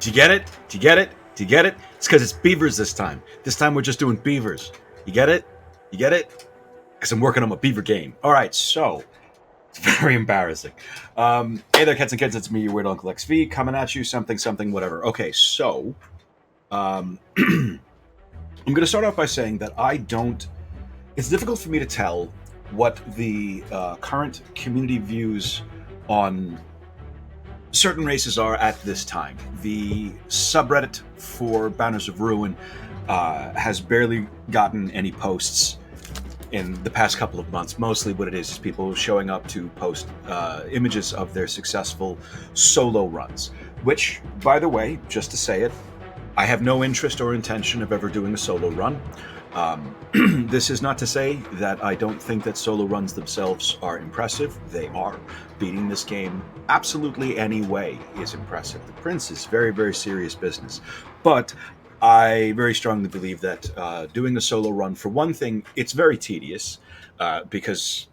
Do you get it? Do you get it? Do you get it? It's because it's beavers this time. This time we're just doing beavers. You get it? You get it? Because I'm working on my beaver game. All right, so it's very embarrassing. Hey there, cats and kids. It's me, your weird Uncle XV, coming at you. Something, whatever. Okay, so I'm going to start off by saying that I don't. It's difficult for me to tell what the current community views on certain races are at this time. The subreddit for Banners of Ruin has barely gotten any posts in the past couple of months. Mostly what it is people showing up to post images of their successful solo runs, which, by the way, just to say it, I have no interest or intention of ever doing a solo run. This is not to say that I don't think that solo runs themselves are impressive. They are. Beating this game absolutely any way is impressive. The Prince is very, very serious business. But I very strongly believe that doing a solo run, for one thing, it's very tedious because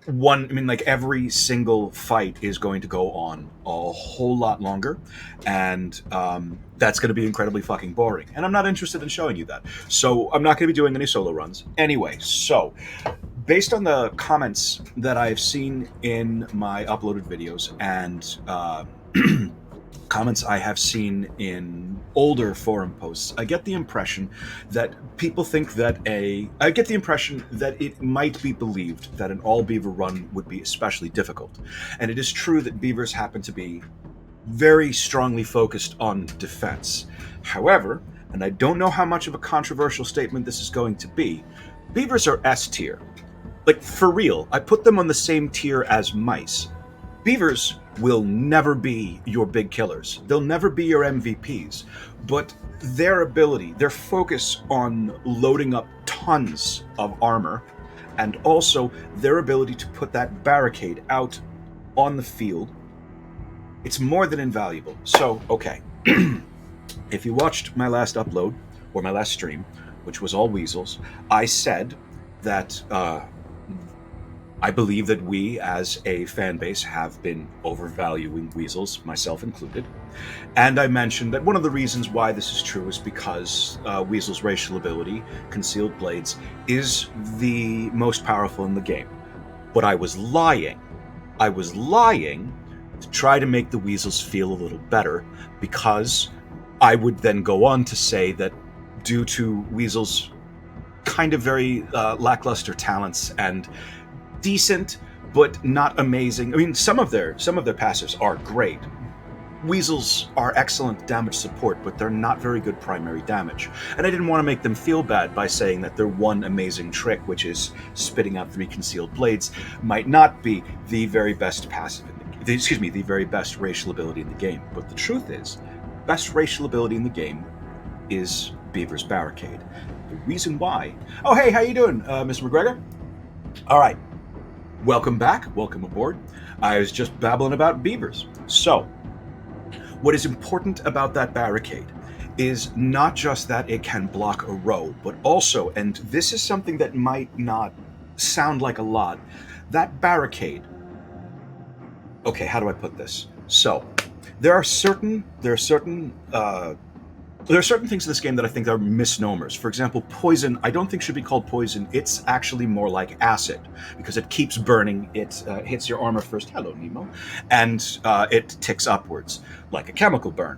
every single fight is going to go on a whole lot longer, and that's going to be incredibly fucking boring. And I'm not interested in showing you that. So I'm not going to be doing any solo runs. Anyway, so based on the comments that I've seen in my uploaded videos and comments I have seen in older forum posts, I get the impression that people think that I get the impression that it might be believed that an all beaver run would be especially difficult. And it is true that beavers happen to be very strongly focused on defense. However, and I don't know how much of a controversial statement this is going to be, beavers are S tier. Like, for real, I put them on the same tier as mice. Beavers will never be your big killers. They'll never be your MVPs. But their ability, their focus on loading up tons of armor, and also their ability to put that barricade out on the field, it's more than invaluable. So, okay. If you watched my last upload, or my last stream, which was all weasels, I said that I believe that we, as a fan base, have been overvaluing weasels, myself included. And I mentioned that one of the reasons why this is true is because weasel's racial ability, Concealed Blades, is the most powerful in the game. But I was lying. I was lying to try to make the weasels feel a little better, because I would then go on to say that due to weasel's kind of very lackluster talents and decent but not amazing. I mean, some of their passives are great. Weasels are excellent damage support, but they're not very good primary damage. And I didn't want to make them feel bad by saying that their one amazing trick, which is spitting out 3 Concealed Blades, might not be the very best passive the very best racial ability in the game. But the truth is, best racial ability in the game is Beaver's Barricade. The reason why... Oh, hey, how you doing, Mr. McGregor? All right. Welcome back. Welcome aboard. I was just babbling about beavers. So, what is important about that barricade is not just that it can block a row, but also, and this is something that might not sound like a lot, that barricade... Okay, how do I put this? So, there are certain things in this game that I think are misnomers. For example, poison, I don't think should be called poison. It's actually more like acid, because it keeps burning. It hits your armor first. Hello, Nemo. And it ticks upwards, like a chemical burn.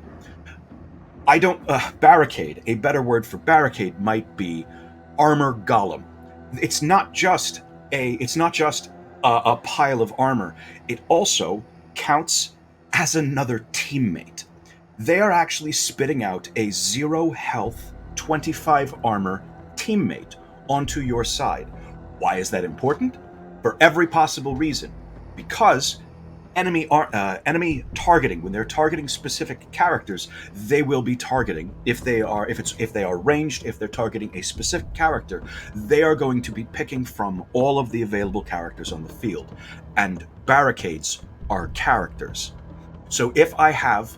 Barricade, a better word for barricade might be armor golem. It's not just a pile of armor. It also counts as another teammate. They are actually spitting out a 0 health, 25 armor teammate onto your side. Why is that important? For every possible reason. Because enemy targeting, when they're targeting specific characters, they will be targeting, if they are ranged, if they're targeting a specific character, they are going to be picking from all of the available characters on the field. And barricades are characters. So if I have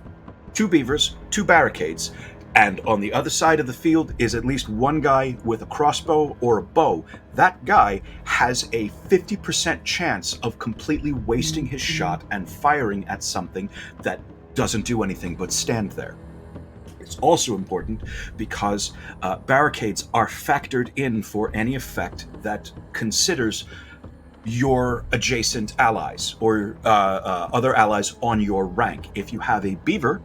2 beavers, 2 barricades, and on the other side of the field is at least one guy with a crossbow or a bow, that guy has a 50% chance of completely wasting his shot and firing at something that doesn't do anything but stand there. It's also important because barricades are factored in for any effect that considers your adjacent allies or other allies on your rank. If you have a beaver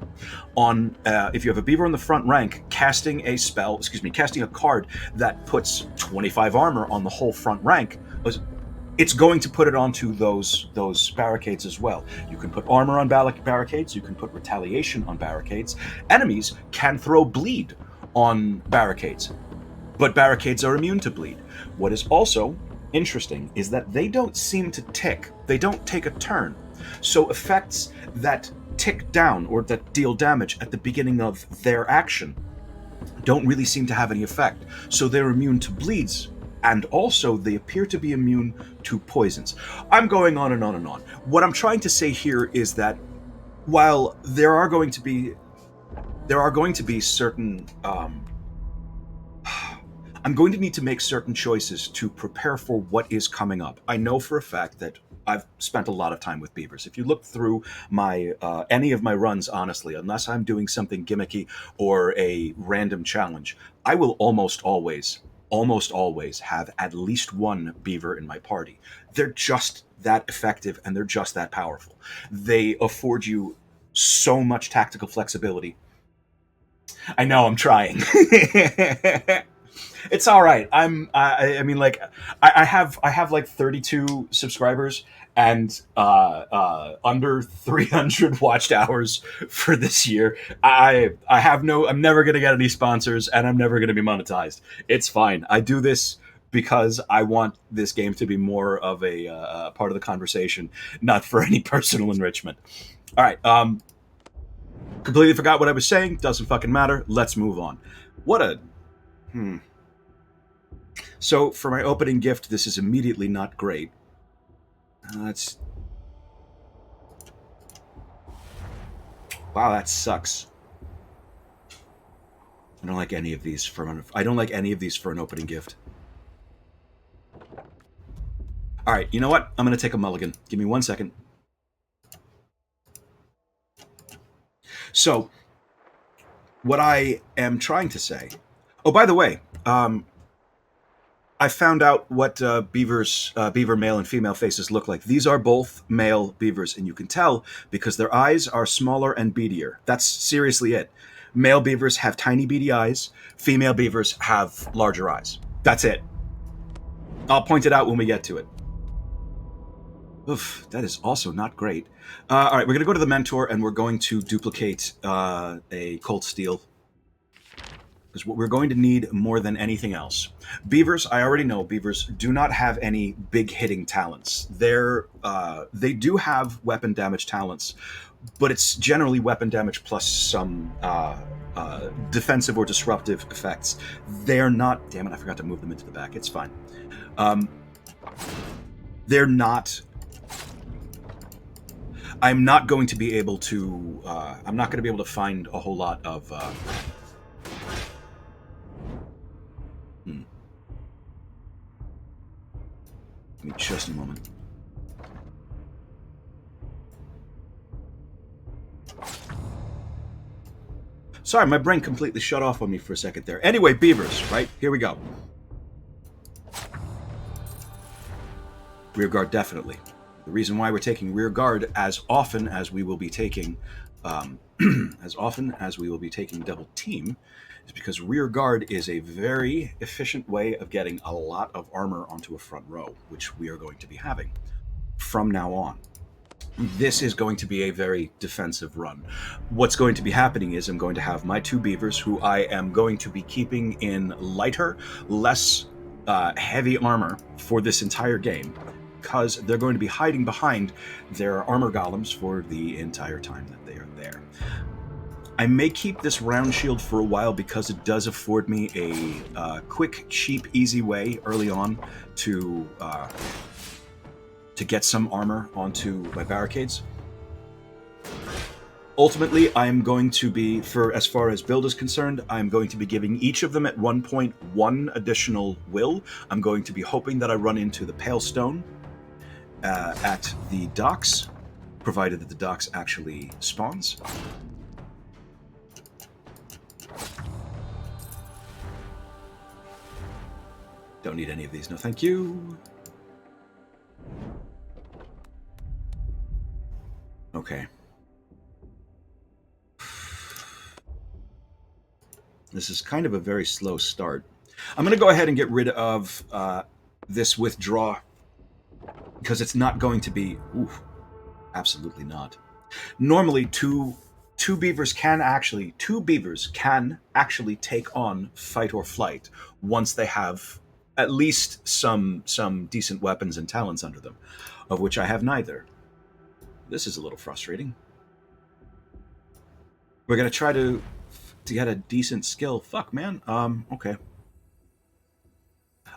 on the front rank casting a spell, casting a card that puts 25 armor on the whole front rank, it's going to put it onto those barricades as well. You can put armor on barricades, you can put retaliation on barricades. Enemies can throw bleed on barricades, but barricades are immune to bleed. What is also interesting is that they don't seem to tick. They don't take a turn. So effects that tick down or that deal damage at the beginning of their action don't really seem to have any effect. So they're immune to bleeds, and also they appear to be immune to poisons. I'm going on and on and on. What I'm trying to say here is that while there are going to be certain I'm going to need to make certain choices to prepare for what is coming up. I know for a fact that I've spent a lot of time with beavers. If you look through my any of my runs, honestly, unless I'm doing something gimmicky or a random challenge, I will almost always have at least one beaver in my party. They're just that effective and they're just that powerful. They afford you so much tactical flexibility. I know I'm trying. It's all right. I mean, like, I have like 32 subscribers and under 300 watched hours for this year. I'm never gonna get any sponsors, and I'm never gonna be monetized. It's fine. I do this because I want this game to be more of a part of the conversation, not for any personal enrichment. All right. Completely forgot what I was saying. Doesn't fucking matter. Let's move on. What a So for my opening gift, this is immediately not great. Wow, that sucks. I don't like any of these for an opening gift. All right, you know what? I'm gonna take a mulligan. Give me 1 second. So, what I am trying to say. Oh, by the way, I found out what beaver male and female faces look like. These are both male beavers, and you can tell because their eyes are smaller and beadier. That's seriously it. Male beavers have tiny beady eyes. Female beavers have larger eyes. That's it. I'll point it out when we get to it. Oof, that is also not great. All right, we're going to go to the Mentor, and we're going to duplicate a Cold Steel. Because what we're going to need more than anything else. Beavers, I already know, beavers do not have any big hitting talents. They do have weapon damage talents, but it's generally weapon damage plus some defensive or disruptive effects. They're not... Damn it, I forgot to move them into the back. It's fine. They're not... I'm not going to be able to... I'm not going to be able to find a whole lot of... Give me just a moment. Sorry, my brain completely shut off on me for a second there. Anyway, beavers, right? Here we go. Rear guard, definitely. The reason why we're taking rear guard as often as we will be taking double team is because rear guard is a very efficient way of getting a lot of armor onto a front row, which we are going to be having from now on. This is going to be a very defensive run. What's going to be happening is I'm going to have my two beavers who I am going to be keeping in lighter, less heavy armor for this entire game, because they're going to be hiding behind their armor golems for the entire time that they are there. I may keep this round shield for a while because it does afford me a quick, cheap, easy way early on to get some armor onto my barricades. Ultimately, I'm going to be, as far as build is concerned, I'm going to be giving each of them at one point one additional will. I'm going to be hoping that I run into the Pale Stone at the docks, provided that the docks actually spawns. Don't need any of these. No, thank you. Okay. This is kind of a very slow start. I'm going to go ahead and get rid of this withdraw because it's not going to be... Oof, absolutely not. Normally, two beavers can actually take on fight or flight once they have at least some decent weapons and talents under them, of which I have neither. This is a little frustrating. We're going to try to get a decent skill. Fuck, man. Okay.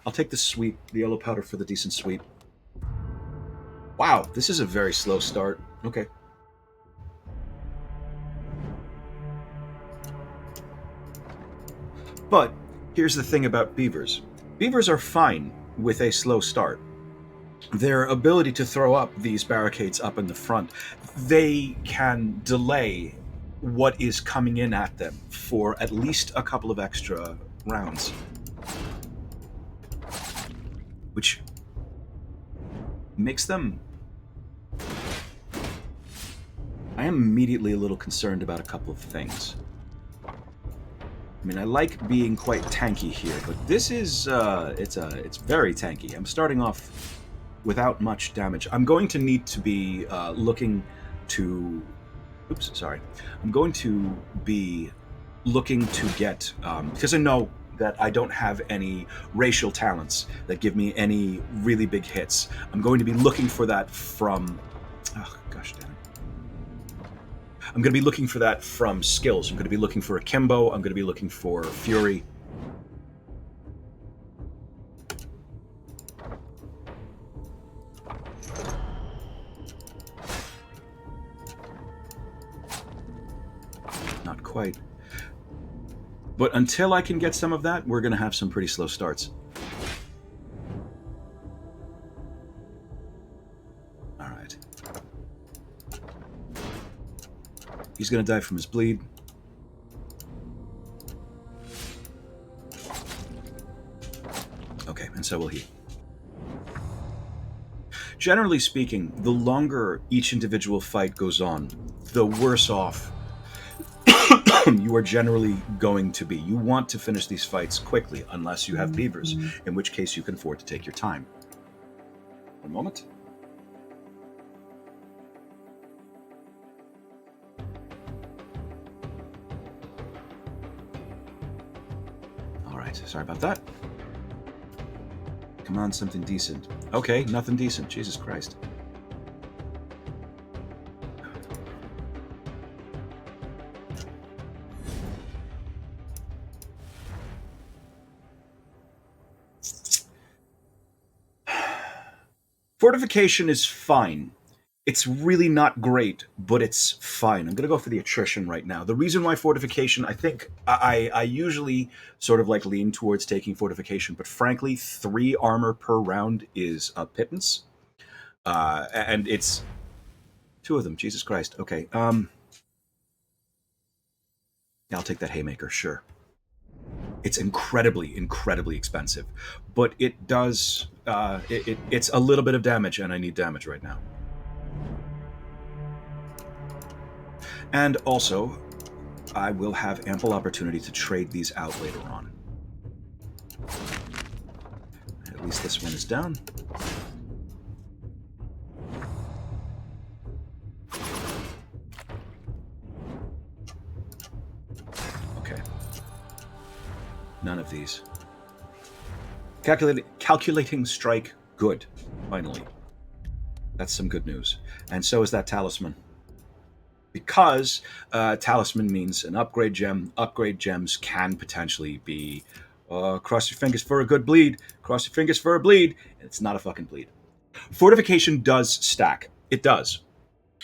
I'll take the sweep, the yellow powder for the decent sweep. Wow, this is a very slow start. Okay. But here's the thing about beavers. Beavers are fine with a slow start. Their ability to throw up these barricades up in the front, they can delay what is coming in at them for at least a couple of extra rounds. Which makes them... I am immediately a little concerned about a couple of things. I mean, I like being quite tanky here, but this is, it's very tanky. I'm starting off without much damage. I'm going to need to be looking to... Oops, sorry. I'm going to be looking to get... because I know that I don't have any racial talents that give me any really big hits. I'm going to be looking for that from... Oh, gosh damn it. I'm going to be looking for that from skills. I'm going to be looking for Akimbo. I'm going to be looking for Fury. Not quite. But until I can get some of that, we're going to have some pretty slow starts. All right. He's going to die from his bleed. Okay, and so will he. Generally speaking, the longer each individual fight goes on, the worse off you are generally going to be. You want to finish these fights quickly, unless you have beavers, in which case you can afford to take your time. One moment. All right, sorry about that. Come on, something decent. Okay, nothing decent. Jesus Christ. Fortification is fine. It's really not great, but it's fine. I'm going to go for the attrition right now. The reason why fortification, I think, I usually sort of like lean towards taking fortification, but frankly, 3 armor per round is a pittance. And it's 2 of them. Jesus Christ. Okay. Yeah, I'll take that haymaker, sure. It's incredibly, incredibly expensive, but it does... it's a little bit of damage, and I need damage right now. And also, I will have ample opportunity to trade these out later on. At least this one is down. Okay. None of these. Calculating strike, good. Finally. That's some good news. And so is that talisman. Because talisman means an upgrade gem. Upgrade gems can potentially be cross your fingers for a good bleed. Cross your fingers for a bleed. It's not a fucking bleed. Fortification does stack. It does.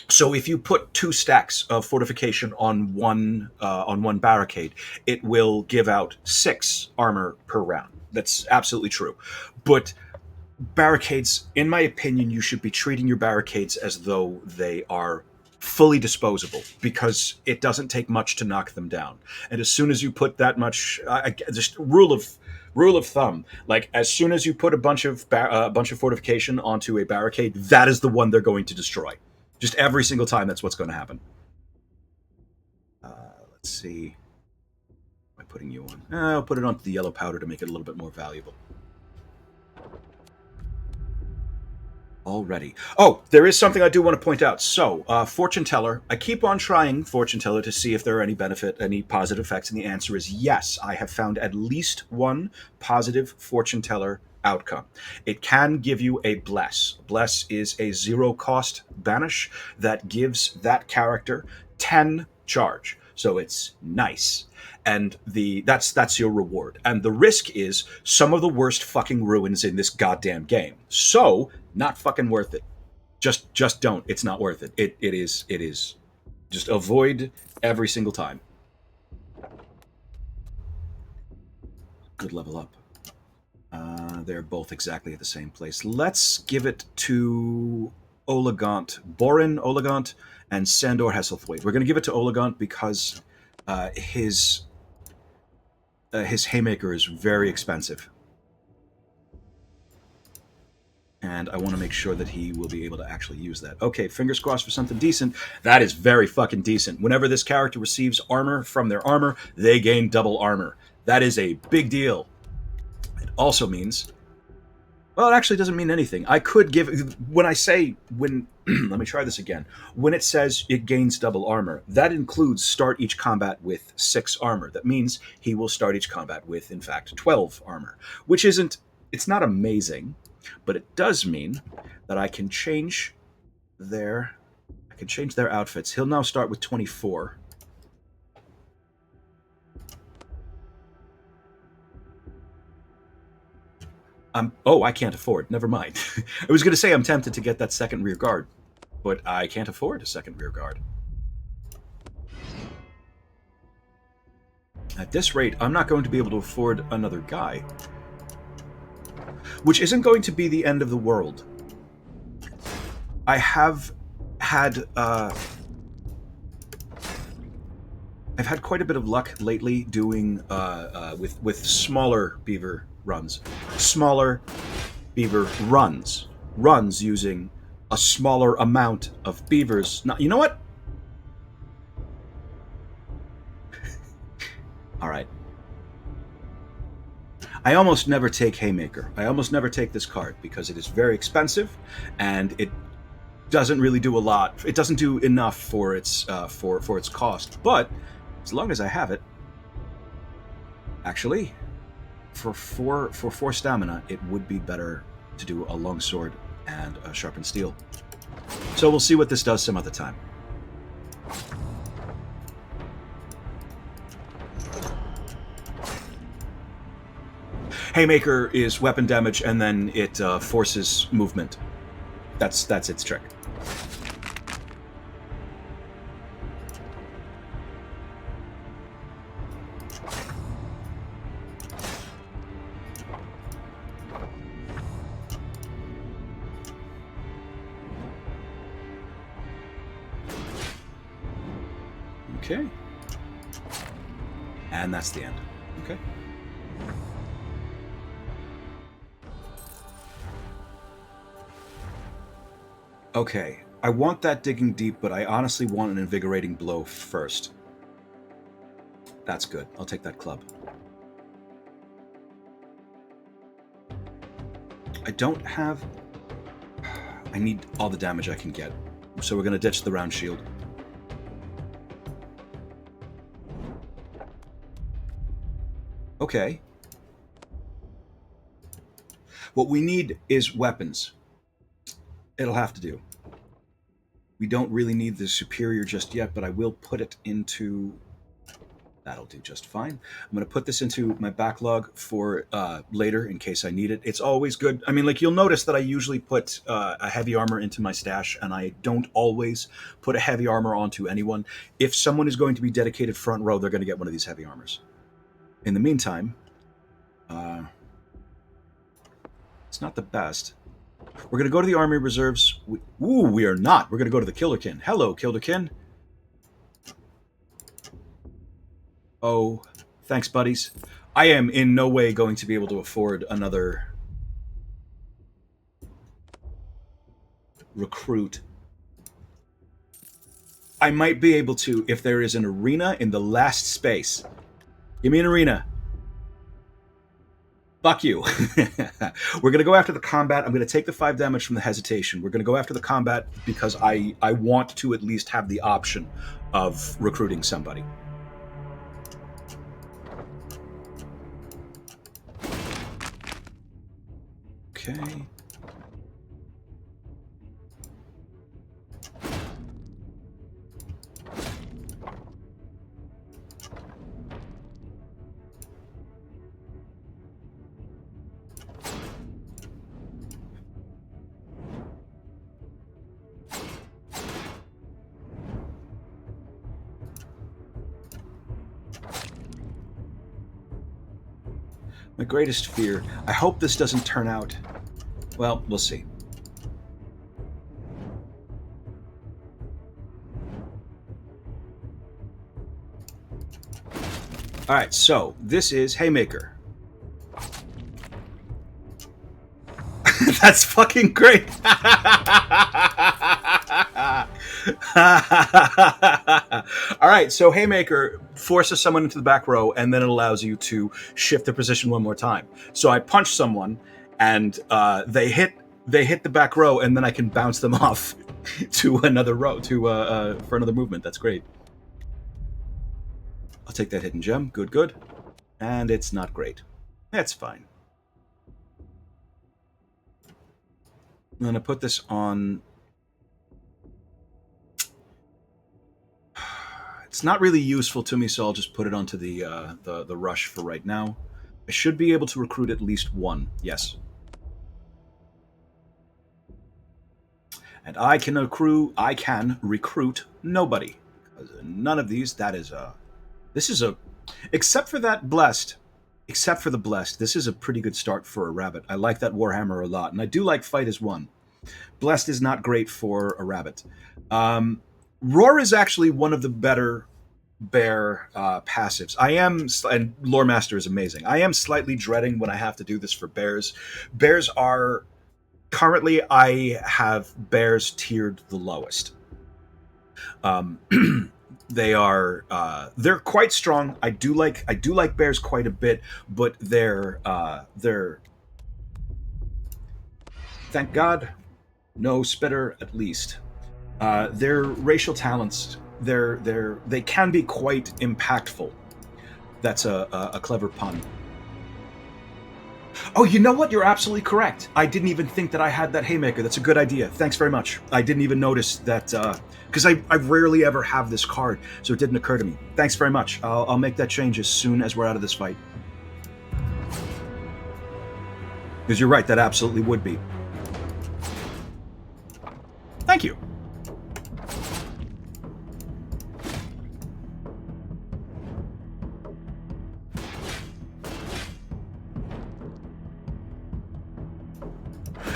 So if you put 2 stacks of fortification on one barricade, it will give out 6 armor per round. That's absolutely true. But barricades, in my opinion, you should be treating your barricades as though they are fully disposable, because it doesn't take much to knock them down. And as soon as you put that much, just rule of Rule of thumb: like as soon as you put a bunch of fortification onto a barricade, that is the one they're going to destroy. Just every single time, that's what's going to happen. Let's see. Am I putting you on? I'll put it onto the yellow powder to make it a little bit more valuable. Already. Oh, there is something I do want to point out. So, fortune teller. I keep on trying fortune teller to see if there are any positive effects, and the answer is yes. I have found at least one positive fortune teller outcome. It can give you a bless. Bless is a 0 cost banish that gives that character 10 charge. So it's nice. And that's your reward. And the risk is some of the worst fucking ruins in this goddamn game. So, not fucking worth it. Just don't. It's not worth it. It is. Just avoid every single time. Good level up. They're both exactly at the same place. Let's give it to Oligant, Borin Oligant, and Sandor Hesselthwaite. We're going to give it to Oligant because his haymaker is very expensive. And I want to make sure that he will be able to actually use that. Okay, fingers crossed for something decent. That is very fucking decent. Whenever this character receives armor from their armor, they gain double armor. That is a big deal. It also means... Well, it actually doesn't mean anything. I could give... When I say... Let me try this again. When it says it gains double armor, that includes start each combat with 6 armor. That means he will start each combat with, in fact, 12 armor. Which isn't... It's not amazing... But it does mean that I can change their outfits. He'll now start with 24. I can't afford. Never mind. I was going to say I'm tempted to get that second rear guard, but I can't afford a second rear guard. At this rate, I'm not going to be able to afford another guy. Which isn't going to be the end of the world. I have had I've had quite a bit of luck lately doing with smaller beaver runs. Smaller beaver runs using a smaller amount of beavers. Now, you know what? All right. I almost never take Haymaker. I almost never take this card because it is very expensive, and it doesn't really do a lot. It doesn't do enough for its for its cost. But as long as I have it, actually, for four stamina, it would be better to do a longsword and a sharpened steel. So we'll see what this does some other time. Haymaker is weapon damage, and then it forces movement. That's its trick. Okay. And that's the end. Okay. Okay, I want that digging deep, but I honestly want an invigorating blow first. That's good. I'll take that club. I don't have... I need all the damage I can get. So we're going to ditch the round shield. Okay. What we need is weapons. It'll have to do. We don't really need the superior just yet, but I will put it into... That'll do just fine. I'm going to put this into my backlog for later in case I need it. It's always good. I mean, like, you'll notice that I usually put a heavy armor into my stash, and I don't always put a heavy armor onto anyone. If someone is going to be dedicated front row, they're going to get one of these heavy armors. In the meantime, it's not the best. We're going to go to the army reserves. We are not. We're going to go to the Kilderkin. Hello, Kilderkin. Oh, thanks, buddies. I am in no way going to be able to afford another recruit. I might be able to if there is an arena in the last space. Give me an arena. Fuck you. We're going to go after the combat. I'm going to take the 5 damage from the hesitation. We're going to go after the combat because I want to at least have the option of recruiting somebody. Okay. My greatest fear. I hope this doesn't turn out. Well, we'll see. All right, so this is Haymaker. That's fucking great. All right, so Haymaker forces someone into the back row, and then it allows you to shift the position one more time. So I punch someone, and they hit the back row, and then I can bounce them off to another row for another movement. That's great. I'll take that hidden gem. Good, good. And it's not great. That's fine. I'm going to put this on. It's not really useful to me, so I'll just put it onto the rush for right now. I should be able to recruit at least one. Yes. And I can recruit nobody. None of these. This is a, except for the blessed, this is a pretty good start for a rabbit. I like that Warhammer a lot, and I do like fight as one. Blessed is not great for a rabbit. Roar is actually one of the better bear passives. And Lore Master is amazing. I am slightly dreading when I have to do this for bears. Bears are, currently I have bears tiered the lowest. They're quite strong. I do like bears quite a bit, but they're thank God, no spitter at least. Their racial talents, they can be quite impactful. That's a clever pun. Oh, you know what? You're absolutely correct. I didn't even think that I had that Haymaker. That's a good idea. Thanks very much. I didn't even notice that, because I rarely ever have this card, so it didn't occur to me. Thanks very much. I'll make that change as soon as we're out of this fight. Because you're right, that absolutely would be. Thank you.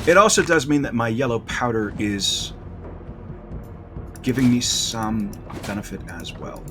It also does mean that my yellow powder is giving me some benefit as well.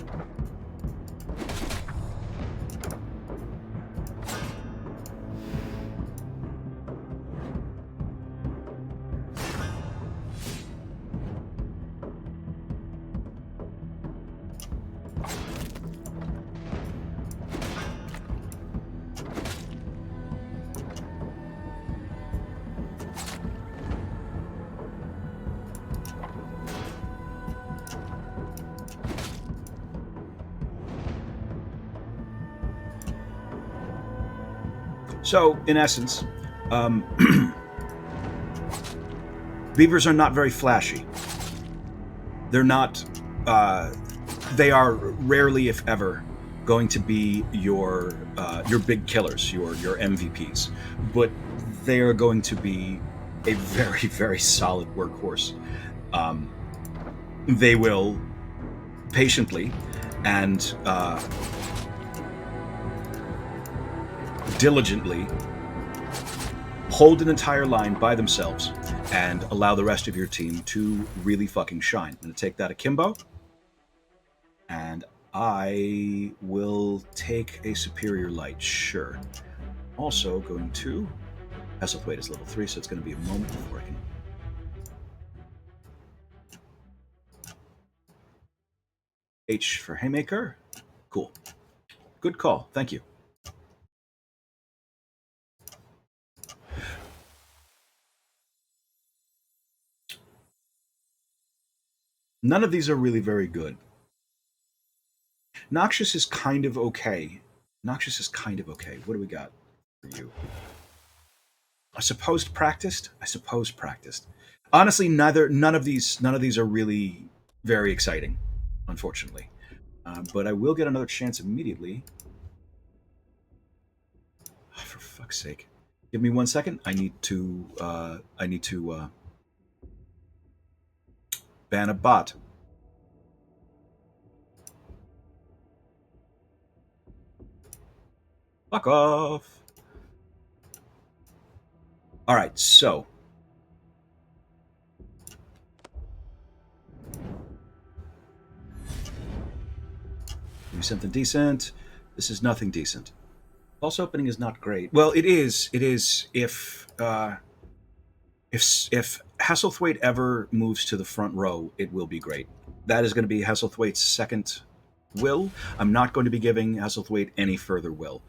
So, in essence, beavers are not very flashy. They're not. They are rarely, if ever, going to be your big killers, your MVPs. But they are going to be a very, very solid workhorse. They will patiently and diligently hold an entire line by themselves and allow the rest of your team to really fucking shine. I'm going to take that akimbo, and I will take a superior light, sure. Also going to Hesselthwaite is level 3, so it's going to be a moment before I can. H for Haymaker. Cool. Good call. Thank you. None of these are really very good. Noxious is kind of okay. Noxious is kind of okay. What do we got for you? I suppose practiced. I suppose practiced. Honestly, none of these are really very exciting, unfortunately. But I will get another chance immediately. Oh, for fuck's sake! Give me 1 second. I need to ban a bot. Fuck off. All right, so give me something decent. This is nothing decent. False opening is not great. Well, it is. It is if Hesselthwaite ever moves to the front row, it will be great. That is going to be Hesselthwaite's second will. I'm not going to be giving Hesselthwaite any further will.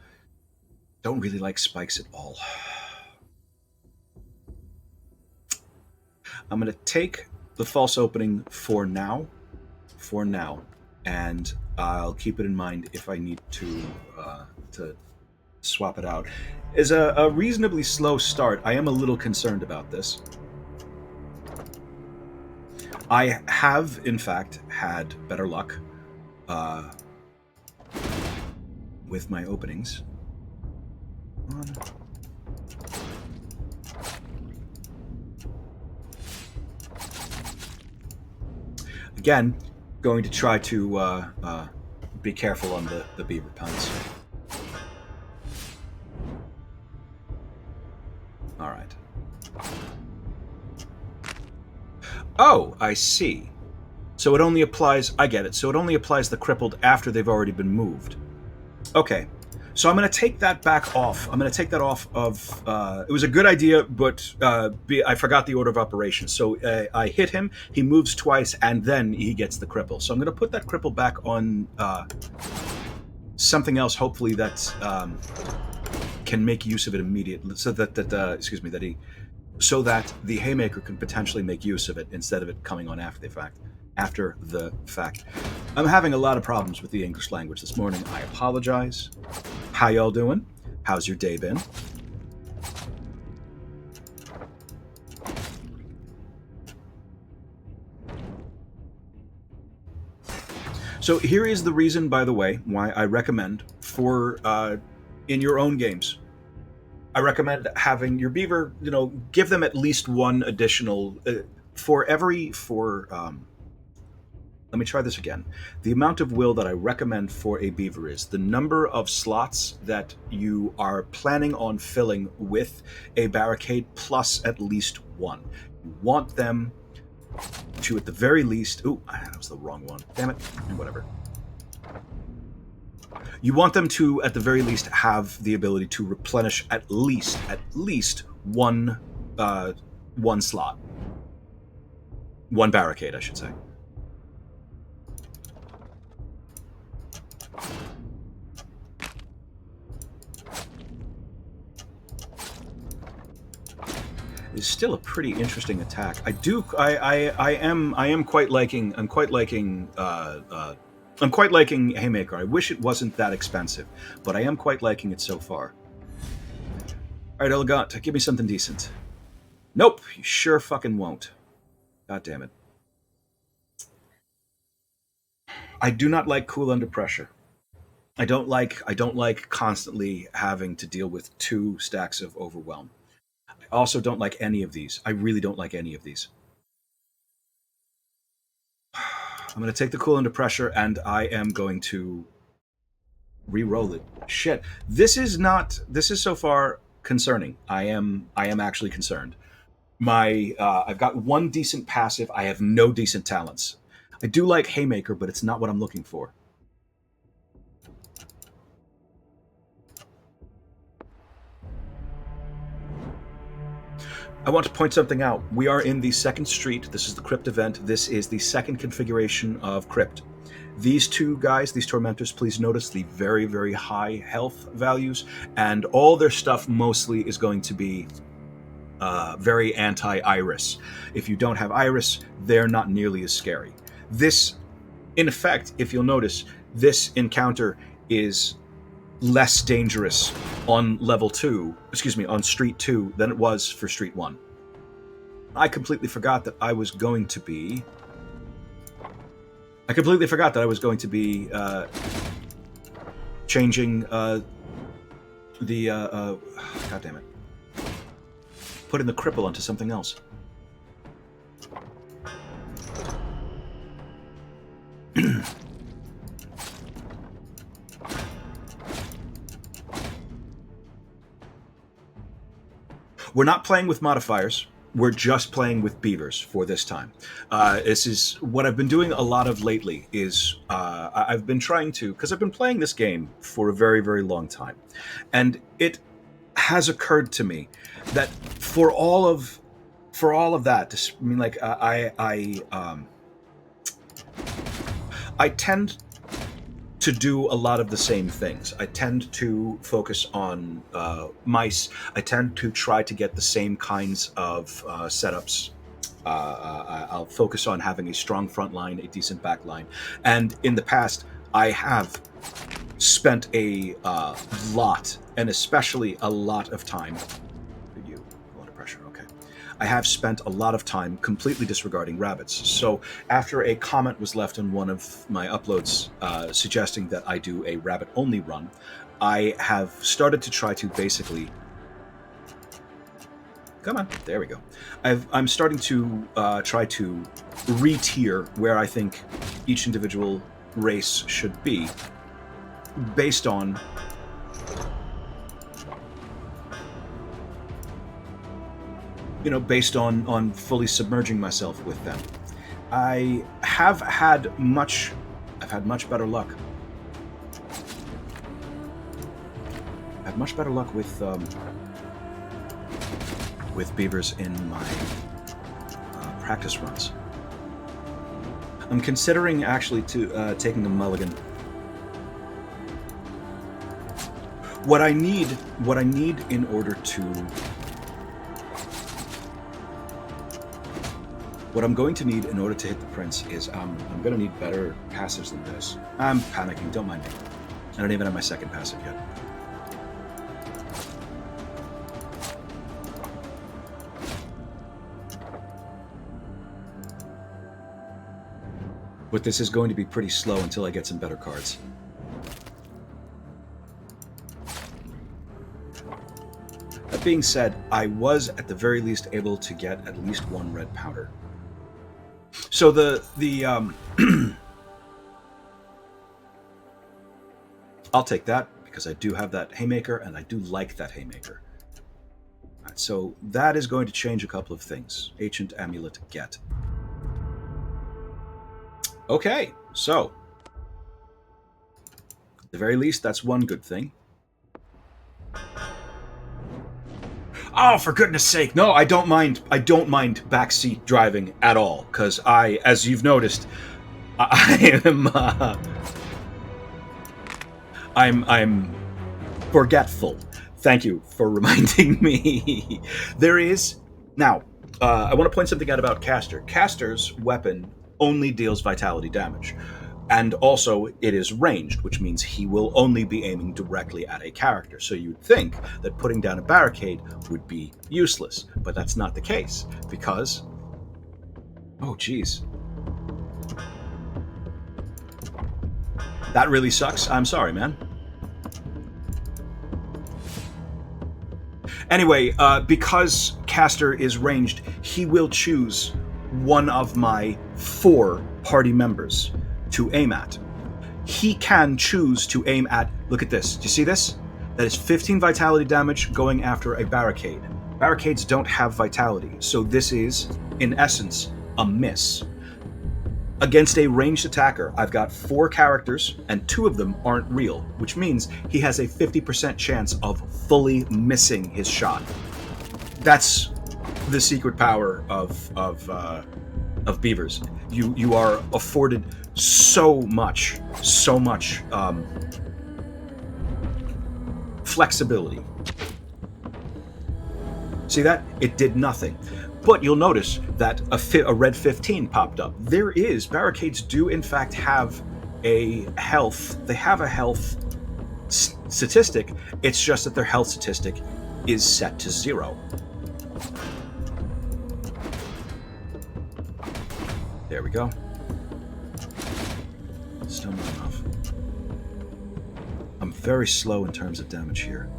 Don't really like spikes at all. I'm going to take the false opening for now, and I'll keep it in mind if I need to swap it out. Is a reasonably slow start. I am a little concerned about this. I have, in fact, had better luck with my openings. Again, going to try to be careful on the beaver puns. All right. Oh, I see. So it only applies... I get it. So it only applies the crippled after they've already been moved. Okay. So I'm going to take that back off. I'm going to take that off of... it was a good idea, but I forgot the order of operations. So I hit him, he moves twice, and then he gets the cripple. So I'm going to put that cripple back on something else, hopefully, that can make use of it immediately. So that so that the Haymaker can potentially make use of it instead of it coming on after the fact. I'm having a lot of problems with the English language this morning. I apologize. How y'all doing? How's your day been? So here is the reason, by the way, why I recommend for in your own games, I recommend having your beaver, give them at least one additional let me try this again. The amount of will that I recommend for a beaver is the number of slots that you are planning on filling with a barricade plus at least one. You want them to, at the very least... Ooh, that was the wrong one. Damn it. Whatever. You want them to, at the very least, have the ability to replenish at least one slot. One barricade, I should say. Is still a pretty interesting attack. I am quite liking. I'm quite liking Haymaker. I wish it wasn't that expensive, but I am quite liking it so far. All right, Elegant, give me something decent. Nope, you sure fucking won't. God damn it. I do not like cool under pressure. I don't like constantly having to deal with 2 stacks of overwhelm. I also don't like any of these. I really don't like any of these. I'm going to take the cool under pressure, and I am going to re-roll it. Shit. This is so far concerning. I am actually concerned. I've got one decent passive. I have no decent talents. I do like Haymaker, but it's not what I'm looking for. I want to point something out. We are in the second street. This is the crypt event. This is the second configuration of crypt. These two guys, these tormentors, please notice the very, very high health values, and all their stuff mostly is going to be very anti-iris. If you don't have iris, they're not nearly as scary. This, in effect, if you'll notice, this encounter is less dangerous on level 2, on street 2 than it was for street 1. I completely forgot that I was going to be changing God damn it. Putting the cripple onto something else. We're not playing with modifiers. We're just playing with beavers for this time. This is what I've been doing a lot of lately. I've been trying to, because I've been playing this game for a very, very long time, and it has occurred to me that for all of that, I mean, like I tend to do a lot of the same things. I tend to focus on mice. I tend to try to get the same kinds of setups. I'll focus on having a strong front line, a decent back line. And in the past, I have spent a lot, and especially a lot of time. You go under pressure, okay. I have spent a lot of time completely disregarding rabbits. So after a comment was left on one of my uploads suggesting that I do a rabbit-only run, I have started to try to basically... Come on, there we go. I'm starting to try to re-tier where I think each individual race should be based on... based on fully submerging myself with them. I've had much better luck. I've had much better luck with beavers in my practice runs. I'm considering actually taking a mulligan. What I need in order to... What I'm going to need in order to hit the prince is I'm going to need better passives than this. I'm panicking, don't mind me. I don't even have my second passive yet. But this is going to be pretty slow until I get some better cards. That being said, I was at the very least able to get at least one red powder. So I'll take that because I do have that haymaker and I do like that haymaker. Right, so that is going to change a couple of things. Ancient Amulet get. Okay, so at the very least, that's one good thing. Oh, for goodness sake! No, I don't mind. I don't mind backseat driving at all, because as you've noticed, I'm forgetful. Thank you for reminding me. There is now. I want to point something out about Caster. Caster's weapon only deals vitality damage. And also, it is ranged, which means he will only be aiming directly at a character. So you'd think that putting down a barricade would be useless, but that's not the case, because... Oh, geez. That really sucks. I'm sorry, man. Anyway, because Caster is ranged, he will choose one of my 4 party members to aim at. He can choose to aim at, look at this, do you see this? That is 15 vitality damage going after a barricade. Barricades don't have vitality, so this is, in essence, a miss. Against a ranged attacker, I've got 4 characters, and 2 of them aren't real, which means he has a 50% chance of fully missing his shot. That's the secret power of beavers. You are afforded so much flexibility. See that? It did nothing. But you'll notice that a red 15 popped up. Barricades do in fact have a health. They have a health statistic. It's just that their health statistic is set to 0. There we go. Still not enough. I'm very slow in terms of damage here.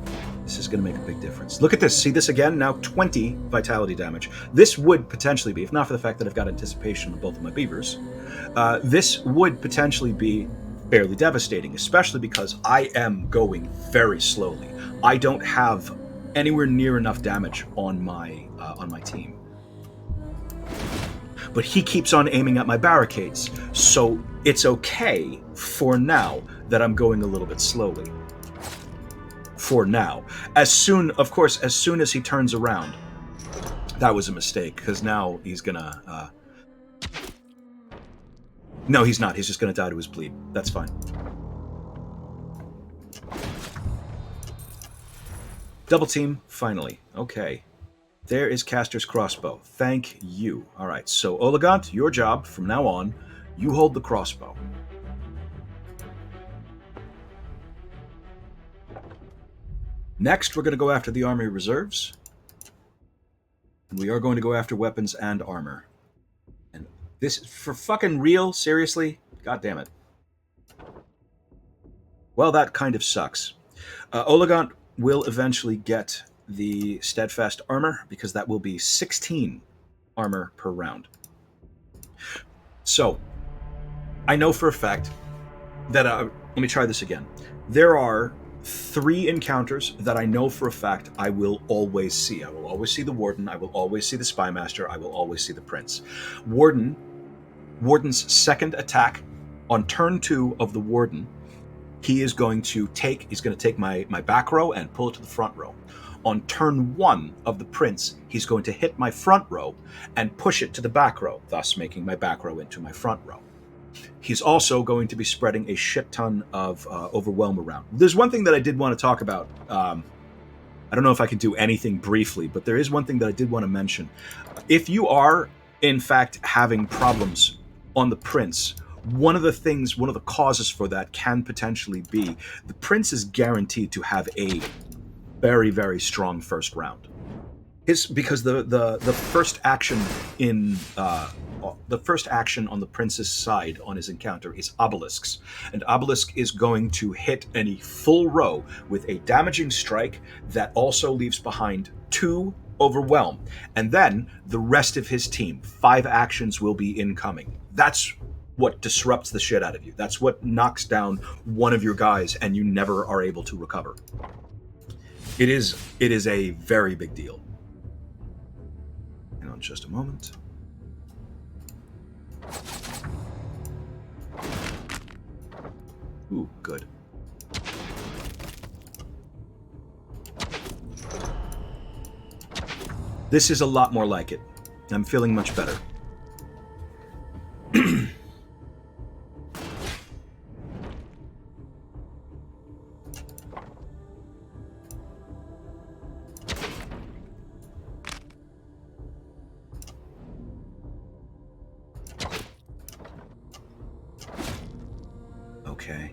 This is going to make a big difference. Look at this. See this again? Now 20 vitality damage. This would potentially be, if not for the fact that I've got anticipation on both of my beavers, this would potentially be fairly devastating, especially because I am going very slowly. I don't have anywhere near enough damage on my team. But he keeps on aiming at my barricades, so it's okay for now that I'm going a little bit slowly. For now. As soon as he turns around, that was a mistake, because now he's gonna... No, he's not. He's just gonna die to his bleed. That's fine. Double team, finally. Okay. There is Caster's crossbow. Thank you. Alright, so Oligant, your job, from now on, you hold the crossbow. Next, we're going to go after the army reserves. We are going to go after weapons and armor. And this is for fucking real? Seriously? God damn it. Well, that kind of sucks. Oligant will eventually get the steadfast armor, because that will be 16 armor per round. So, I know for a fact that... let me try this again. There are 3 encounters that I know for a fact I will always see. I will always see the Warden, I will always see the Spymaster, I will always see the Prince. Warden's second attack on turn 2 of the Warden, he's going to take my back row and pull it to the front row. On turn 1 of the Prince, he's going to hit my front row and push it to the back row, thus making my back row into my front row. He's also going to be spreading a shit ton of overwhelm around. There's one thing that I did want to talk about. I don't know if I can do anything briefly, but there is one thing that I did want to mention. If you are, in fact, having problems on the Prince, one of the causes for that can potentially be the Prince is guaranteed to have a very, very strong first round. Because the first action on the Prince's side on his encounter is Obelisks, and Obelisk is going to hit any full row with a damaging strike that also leaves behind 2 overwhelm, and then the rest of his team, 5 actions will be incoming. That's what disrupts the shit out of you. That's what knocks down one of your guys, and you never are able to recover. It is a very big deal. Hang on just a moment. Ooh, good. This is a lot more like it. I'm feeling much better. Okay.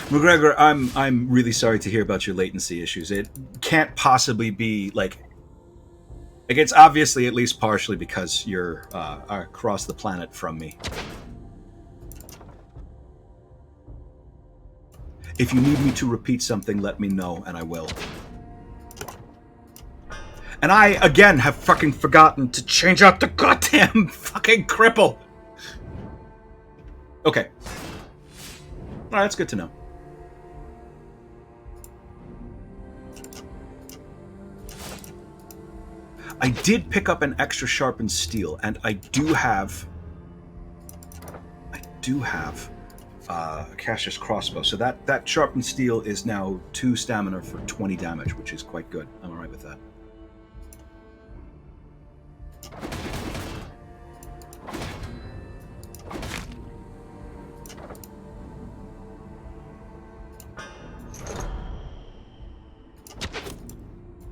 McGregor, I'm really sorry to hear about your latency issues. It can't possibly be like it's obviously at least partially because you're across the planet from me. If you need me to repeat something, let me know, and I will. And I, again, have fucking forgotten to change out the goddamn fucking cripple. Okay. Alright, that's good to know. I did pick up an extra sharpened steel, and I do have caster's crossbow. So that sharpened steel is now 2 stamina for 20 damage, which is quite good. I'm alright with that.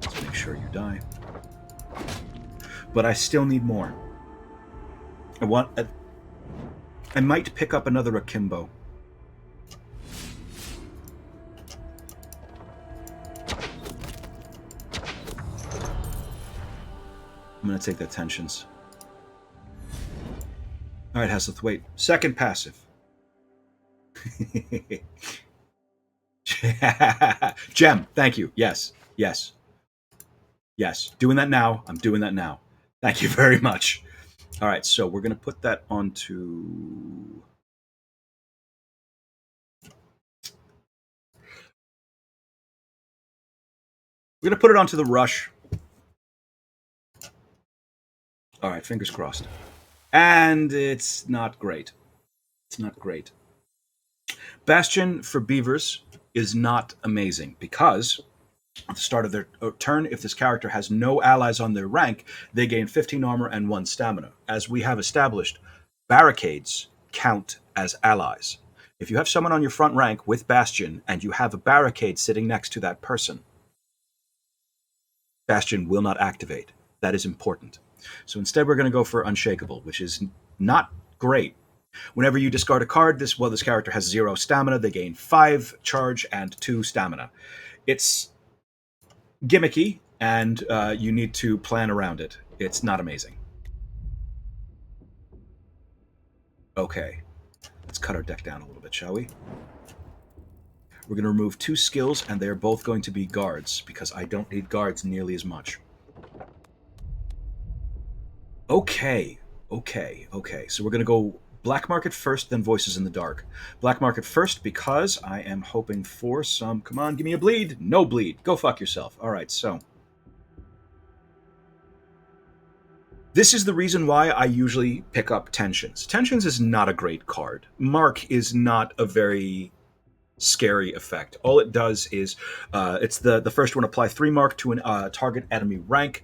Let's make sure you die. But I still need more. I might pick up another akimbo. I'm going to take the tensions. All right, Hasleth, wait. Second passive. Gem, thank you. Yes, yes, yes. Doing that now. I'm doing that now. Thank you very much. All right, so we're going to put that onto... We're going to put it onto the rush. All right, fingers crossed. And it's not great. It's not great. Bastion for Beavers is not amazing because at the start of their turn, if this character has no allies on their rank, they gain 15 armor and 1 stamina. As we have established, barricades count as allies. If you have someone on your front rank with Bastion and you have a barricade sitting next to that person, Bastion will not activate. That is important. So instead we're going to go for Unshakable, which is not great. Whenever you discard a card, this character has 0 stamina, they gain 5 charge and 2 stamina. It's gimmicky, and you need to plan around it. It's not amazing. Okay, let's cut our deck down a little bit, shall we? We're going to remove 2 skills, and they're both going to be guards, because I don't need guards nearly as much. Okay. So we're going to go Black Market first, then Voices in the Dark. Black Market first because I am hoping for some... Come on, give me a bleed. No bleed. Go fuck yourself. All right, so... This is the reason why I usually pick up Tensions. Tensions is not a great card. Mark is not a very scary effect. All it does is... it's the first one, apply 3 Mark to a target enemy rank.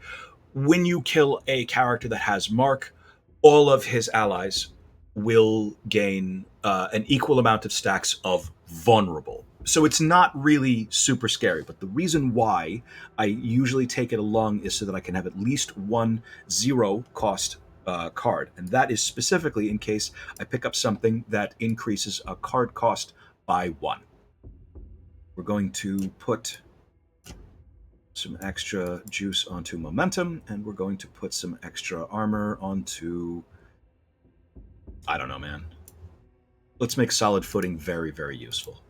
When you kill a character that has Mark, all of his allies will gain an equal amount of stacks of Vulnerable. So it's not really super scary, but the reason why I usually take it along is so that I can have at least 1 0 cost card, and that is specifically in case I pick up something that increases a card cost by 1. We're going to put some extra juice onto Momentum, and we're going to put some extra armor onto... I don't know, man. Let's make Solid Footing very, very useful.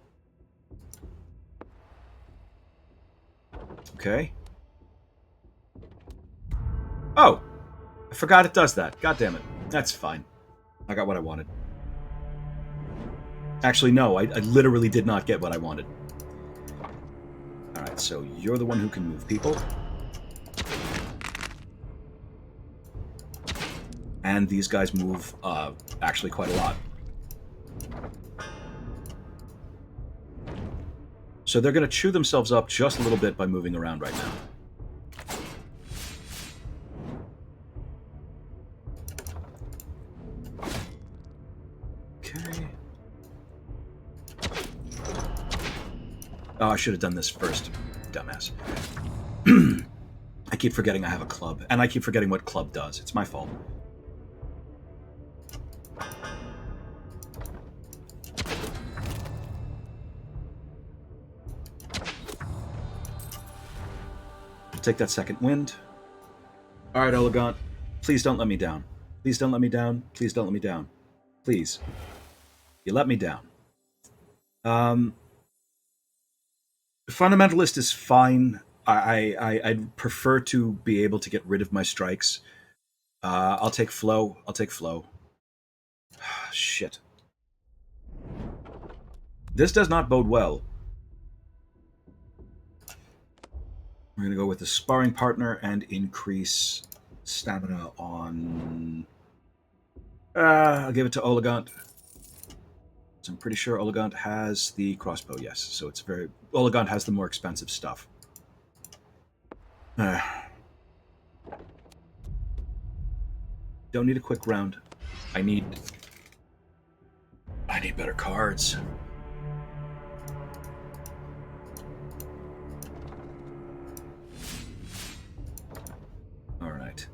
Okay. Oh! I forgot it does that. God damn it. That's fine. I got what I wanted. Actually, no, I literally did not get what I wanted. Alright, so you're the one who can move people. And these guys move actually quite a lot. So they're going to chew themselves up just a little bit by moving around right now. Okay. Oh, I should have done this first, dumbass. I keep forgetting I have a club, and I keep forgetting what club does. It's my fault. Take that second wind. All right, Elegant. Please don't let me down. Please don't let me down. Please don't let me down. Please. You let me down. Fundamentalist is fine. I'd prefer to be able to get rid of my strikes. I'll take Flow. I'll take Flow. Shit. This does not bode well. We're going to go with the Sparring Partner and increase stamina on... I'll give it to Elegant. So I'm pretty sure Oligant has the crossbow, yes. So it's very... Oligant has the more expensive stuff. Don't need a quick round. I need better cards. All right.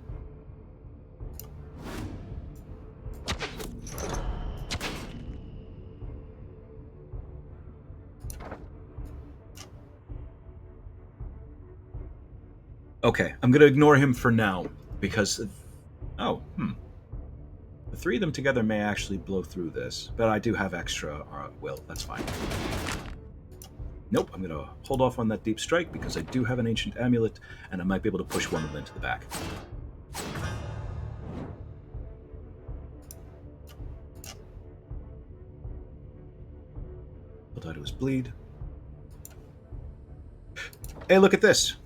Okay, I'm going to ignore him for now, because... Oh, The three of them together may actually blow through this, but I do have extra will. That's fine. Nope, I'm going to hold off on that deep strike, because I do have an ancient amulet, and I might be able to push one of them into the back. I'll die to his bleed. Hey, look at this!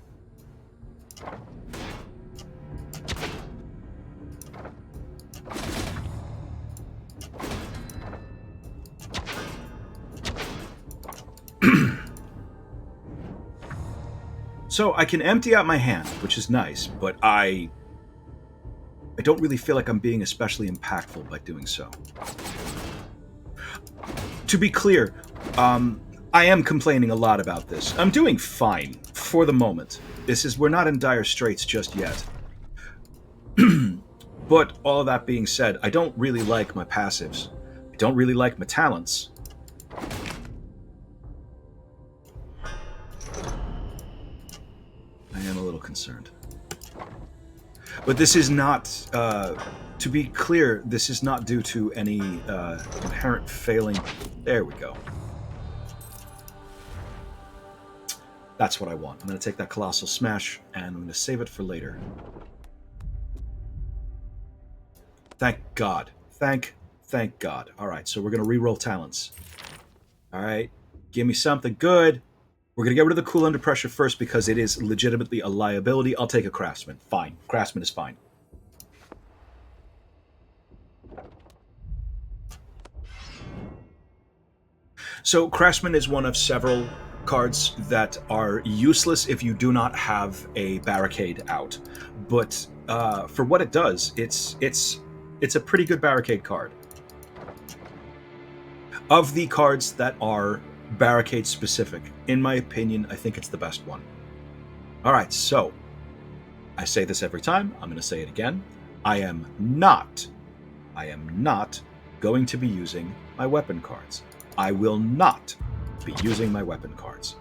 So I can empty out my hand, which is nice, but I don't really feel like I'm being especially impactful by doing so. To be clear, I am complaining a lot about this. I'm doing fine for the moment. We're not in dire straits just yet. But all of that being said, I don't really like my passives. I don't really like my talents. I am a little concerned. But this is not, to be clear, this is not due to any inherent failing. There we go. That's what I want. I'm going to take that Colossal Smash, and I'm going to save it for later. Thank God. Thank God. All right, so we're going to re-roll talents. All right, give me something good. We're going to get rid of the cool under pressure first because it is legitimately a liability. I'll take a Craftsman. Fine. Craftsman is fine. So Craftsman is one of several cards that are useless if you do not have a barricade out. But for what it does, it's a pretty good barricade card. Of the cards that are barricade specific, in my opinion, I think it's the best one. All right, so I say this every time. I'm going to say it again. I am not going to be using my weapon cards. I will not be using my weapon cards.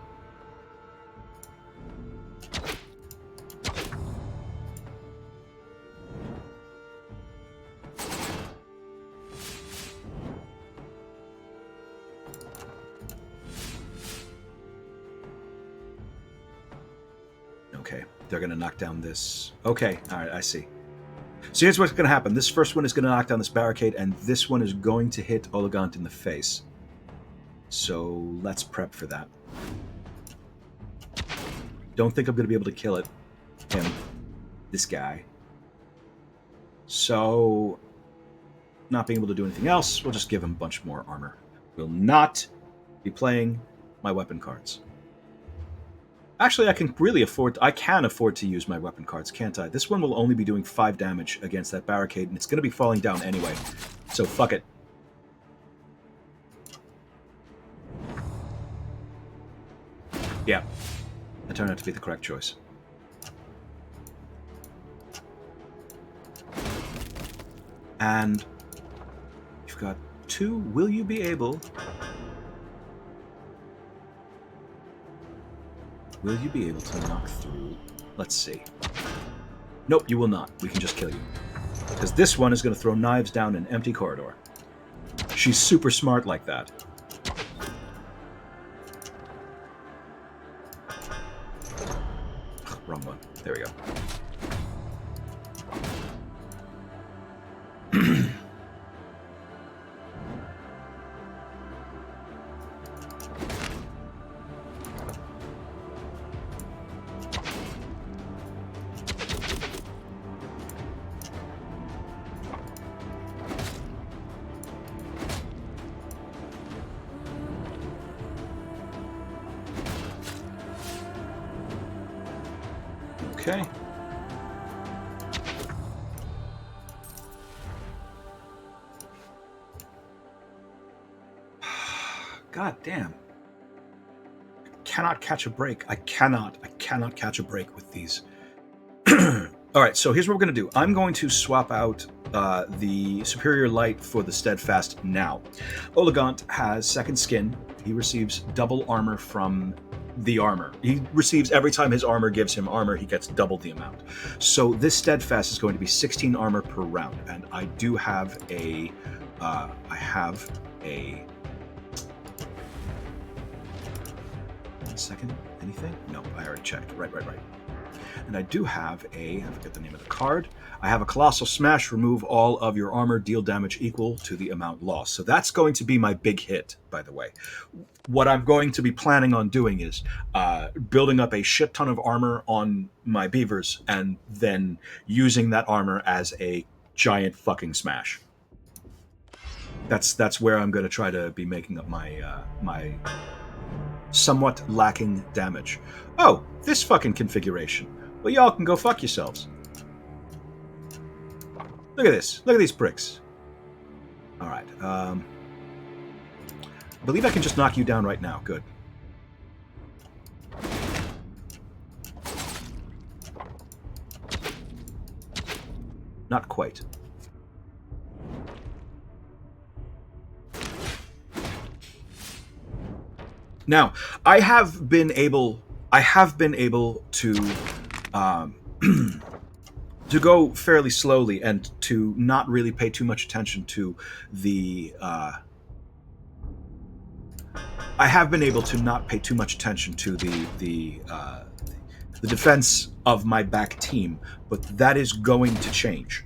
Okay, they're going to knock down this. Okay, all right, I see. So here's what's going to happen. This first one is going to knock down this barricade, and this one is going to hit Oligant in the face. So let's prep for that. Don't think I'm going to be able to kill it. Him. This guy. So, not being able to do anything else, we'll just give him a bunch more armor. Will not be playing my weapon cards. Actually, I can afford to use my weapon cards, can't I? This one will only be doing 5 damage against that barricade, and it's going to be falling down anyway. So fuck it. Yeah, that turned out to be the correct choice. And you've got 2. Will you be able... Will you be able to knock through? Let's see. Nope, you will not. We can just kill you. Because this one is going to throw knives down an empty corridor. She's super smart like that. Wrong one. There we go. Okay. God damn. I cannot catch a break. I cannot catch a break with these. All right, so here's what we're going to do. I'm going to swap out the Superior Light for the Steadfast now. Oligant has second skin. He receives double armor from the armor. He receives every time his armor gives him armor, he gets double the amount. So this Steadfast is going to be 16 armor per round, and I do have a. I have a. 1 second. Anything? No, I already checked. Right. And I do have I forget the name of the card. I have a Colossal Smash, remove all of your armor, deal damage equal to the amount lost. So that's going to be my big hit, by the way. What I'm going to be planning on doing is building up a shit ton of armor on my beavers and then using that armor as a giant fucking smash. That's where I'm going to try to be making up my somewhat lacking damage. Oh, this fucking configuration. Well, y'all can go fuck yourselves. Look at this. Look at these pricks. All right. I believe I can just knock you down right now. Good. Not quite. Now, I have been able to to go fairly slowly and to not really pay too much attention to the. I have been able to not pay too much attention to the defense of my back team, but that is going to change.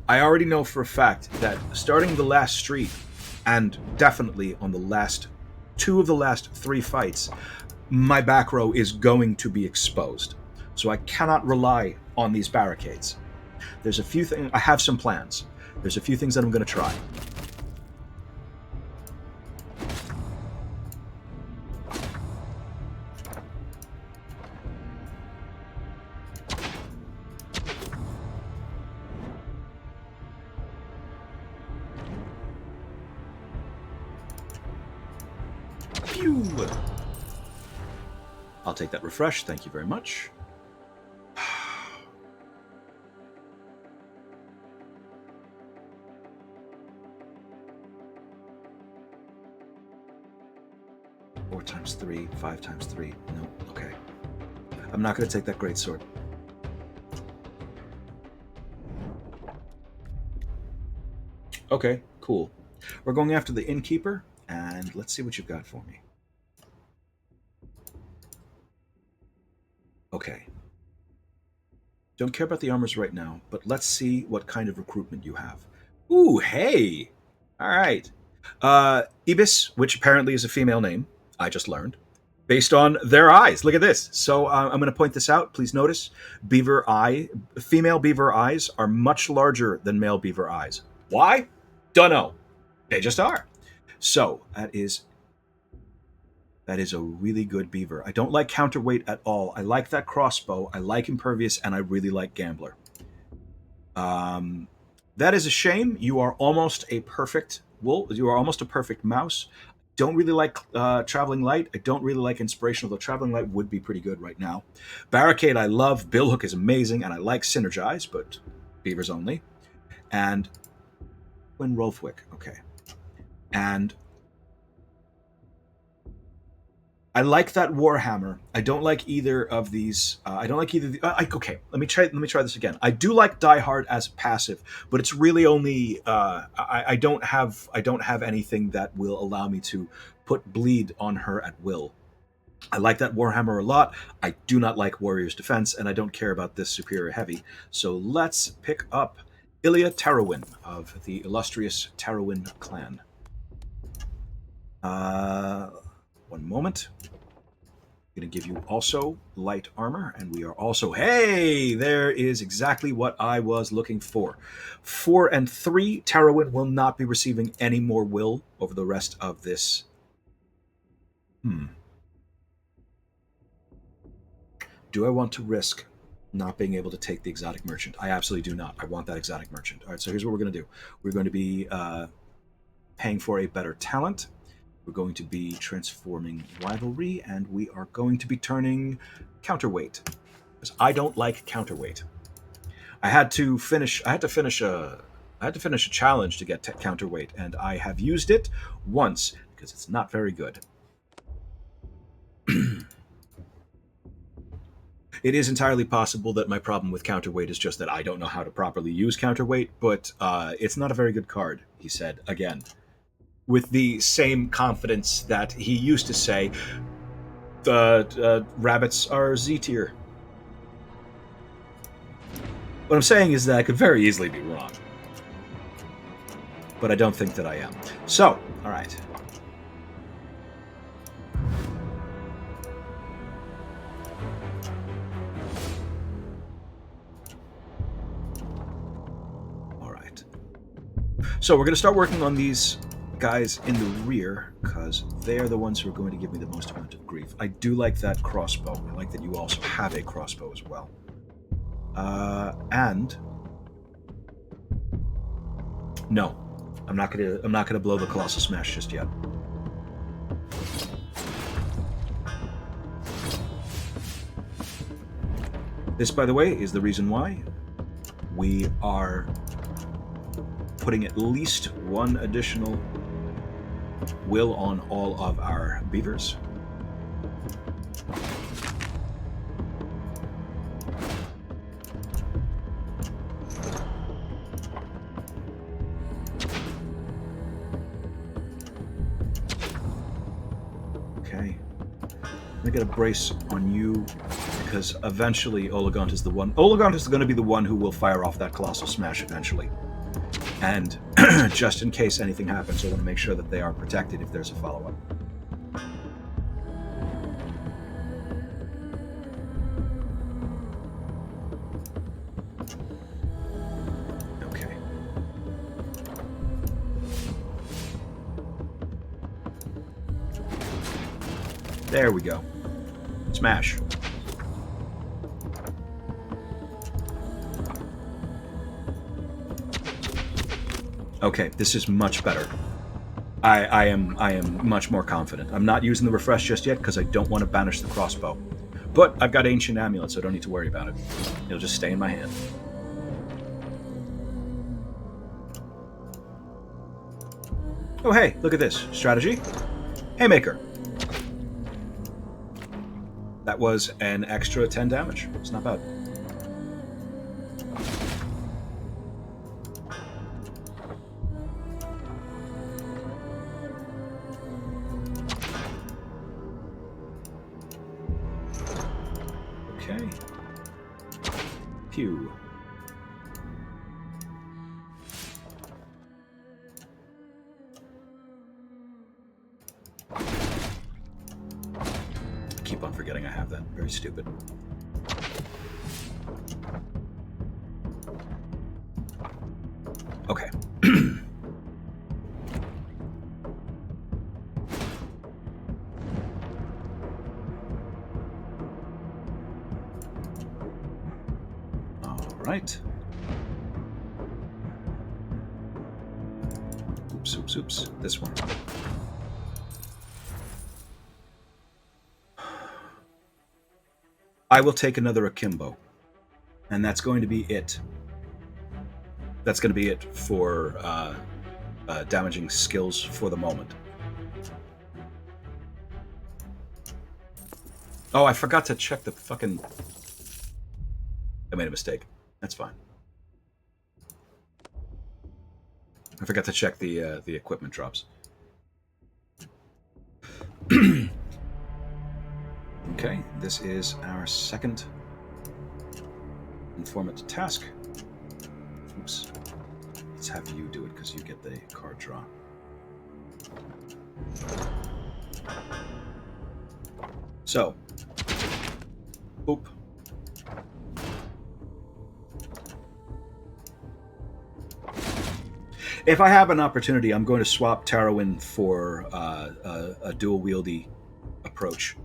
I already know for a fact that starting the last street, and definitely on the last 2 of the last 3 fights, my back row is going to be exposed. So I cannot rely on these barricades. There's a few things. I have some plans. There's a few things that I'm going to try. I'll take that refresh. Thank you very much. Four times 3, 5 times 3. No, okay. I'm not going to take that greatsword. Okay, cool. We're going after the innkeeper, and let's see what you've got for me. Okay. Don't care about the armors right now, but let's see what kind of recruitment you have. Ooh, hey! All right. Ibis, which apparently is a female name, I just learned, based on their eyes. Look at this. So I'm going to point this out. Please notice, female beaver eyes are much larger than male beaver eyes. Why? Dunno. They just are. So that is a really good beaver. I don't like counterweight at all. I like that crossbow. I like impervious, and I really like gambler. That is a shame. You are almost a perfect wolf. You are almost a perfect mouse. Don't really like traveling light. I don't really like inspiration, although traveling light would be pretty good right now. Barricade I love. Billhook is amazing, and I like synergize, but beavers only. And Quinn Rolfwick, okay. And I like that Warhammer. I don't like either of these. I don't like either. Okay, let me try this again. I do like Die Hard as passive, but it's really only. I don't have anything that will allow me to put bleed on her at will. I like that Warhammer a lot. I do not like Warrior's Defense, and I don't care about this Superior Heavy. So let's pick up Ilya Terowin of the illustrious Terowin clan. 1 moment. I'm going to give you also light armor, and we are also... Hey! There is exactly what I was looking for. 4 and 3, Terowin will not be receiving any more will over the rest of this. Do I want to risk not being able to take the exotic merchant? I absolutely do not. I want that exotic merchant. All right, so here's what we're going to do. We're going to be paying for a better talent. We're going to be transforming rivalry, and we are going to be turning counterweight. Because I don't like counterweight. I had to finish a challenge to get counterweight, and I have used it once because it's not very good. It is entirely possible that my problem with counterweight is just that I don't know how to properly use counterweight, but it's not a very good card, he said again, with the same confidence that he used to say the rabbits are Z tier. What I'm saying is that I could very easily be wrong, but I don't think that I am. So, all right. So we're going to start working on these guys in the rear because they're the ones who are going to give me the most amount of grief. I do like that crossbow. I like that you also have a crossbow as well. And no, I'm not gonna blow the colossal smash just yet. This, by the way, is the reason why we are putting at least one additional will on all of our beavers. Okay. I'm gonna get a brace on you because eventually Oligont is the one. Oligont is going to be the one who will fire off that colossal smash eventually. And just in case anything happens, I want to make sure that they are protected if there's a follow-up. Okay. There we go. Smash. Okay, this is much better. I am much more confident. I'm not using the refresh just yet because I don't want to banish the crossbow. But I've got Ancient Amulet, so I don't need to worry about it. It'll just stay in my hand. Oh hey, look at this. Strategy. Haymaker. That was an extra 10 damage. It's not bad. Okay. Pew. I keep on forgetting I have that. Very stupid. Okay. Right. Oops, oops, oops. This one. I will take another Akimbo. And that's going to be it. That's going to be it for damaging skills for the moment. Oh, I forgot to check the fucking... I made a mistake. That's fine. I forgot to check the equipment drops. Okay, this is our second informant task. Oops. Let's have you do it because you get the card draw. So, boop. If I have an opportunity, I'm going to swap Tarrowin for a dual-wieldy approach.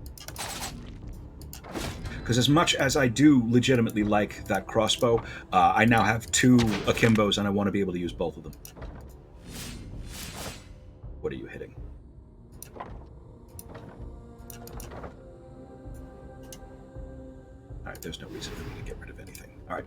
Because as much as I do legitimately like that crossbow, I now have two akimbos, and I want to be able to use both of them. What are you hitting? All right, there's no reason for me to get rid of anything. All right.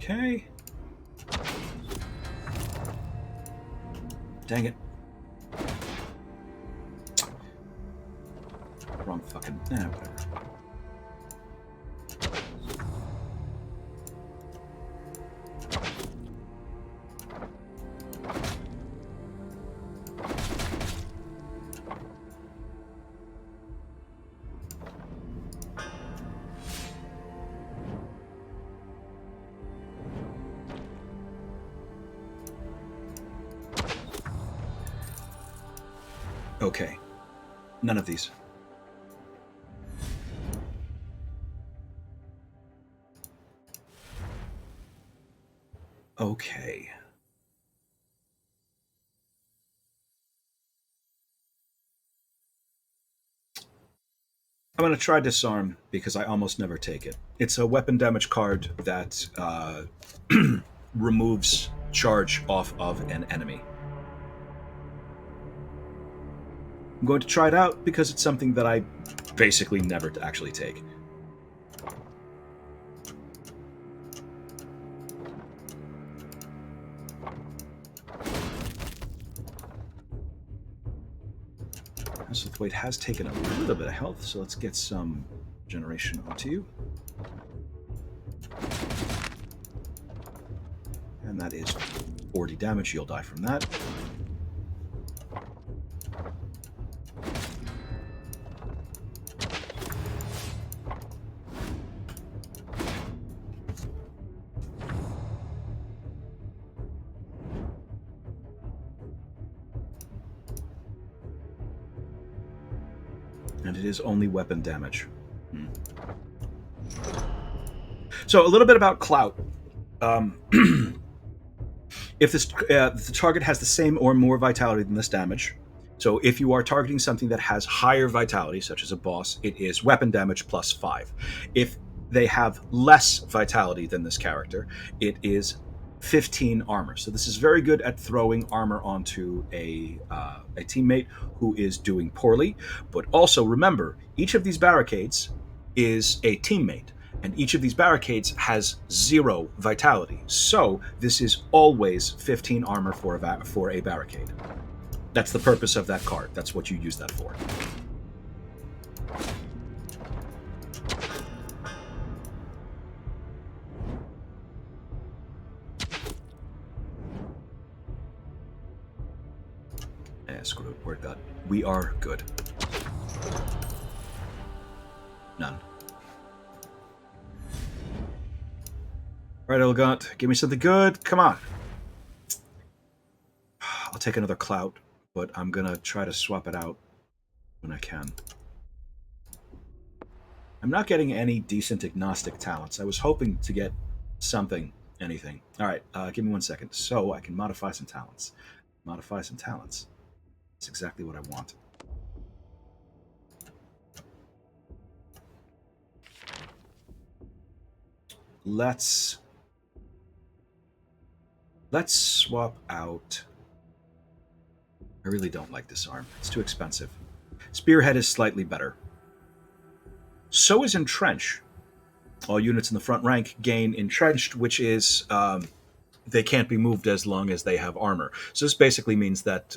Okay. Dang it. Wrong fucking... whatever. Okay. None of these. Okay. I'm going to try Disarm because I almost never take it. It's a weapon damage card that removes charge off of an enemy. I'm going to try it out because it's something that I basically never actually take. Hasselthwaite has taken a little bit of health, so let's get some generation onto you. And that is 40 damage. You'll die from that. And it is only weapon damage. So a little bit about clout. If the target has the same or more vitality than this damage, so if you are targeting something that has higher vitality, such as a boss, it is weapon damage plus 5. If they have less vitality than this character, it is 15 armor. So this is very good at throwing armor onto a teammate who is doing poorly. But also remember, each of these barricades is a teammate, and each of these barricades has 0 vitality. So this is always 15 armor for a barricade. That's the purpose of that card. That's what you use that for. Screw it. We're good. We are good. None. Right, Elegant. Give me something good. Come on. I'll take another clout, but I'm gonna try to swap it out when I can. I'm not getting any decent agnostic talents. I was hoping to get something, anything. All right, give me 1 second so I can modify some talents. Modify some talents. That's exactly what I want. Let's swap out... I really don't like this arm. It's too expensive. Spearhead is slightly better. So is Entrench. All units in the front rank gain Entrenched, which is they can't be moved as long as they have armor. So this basically means that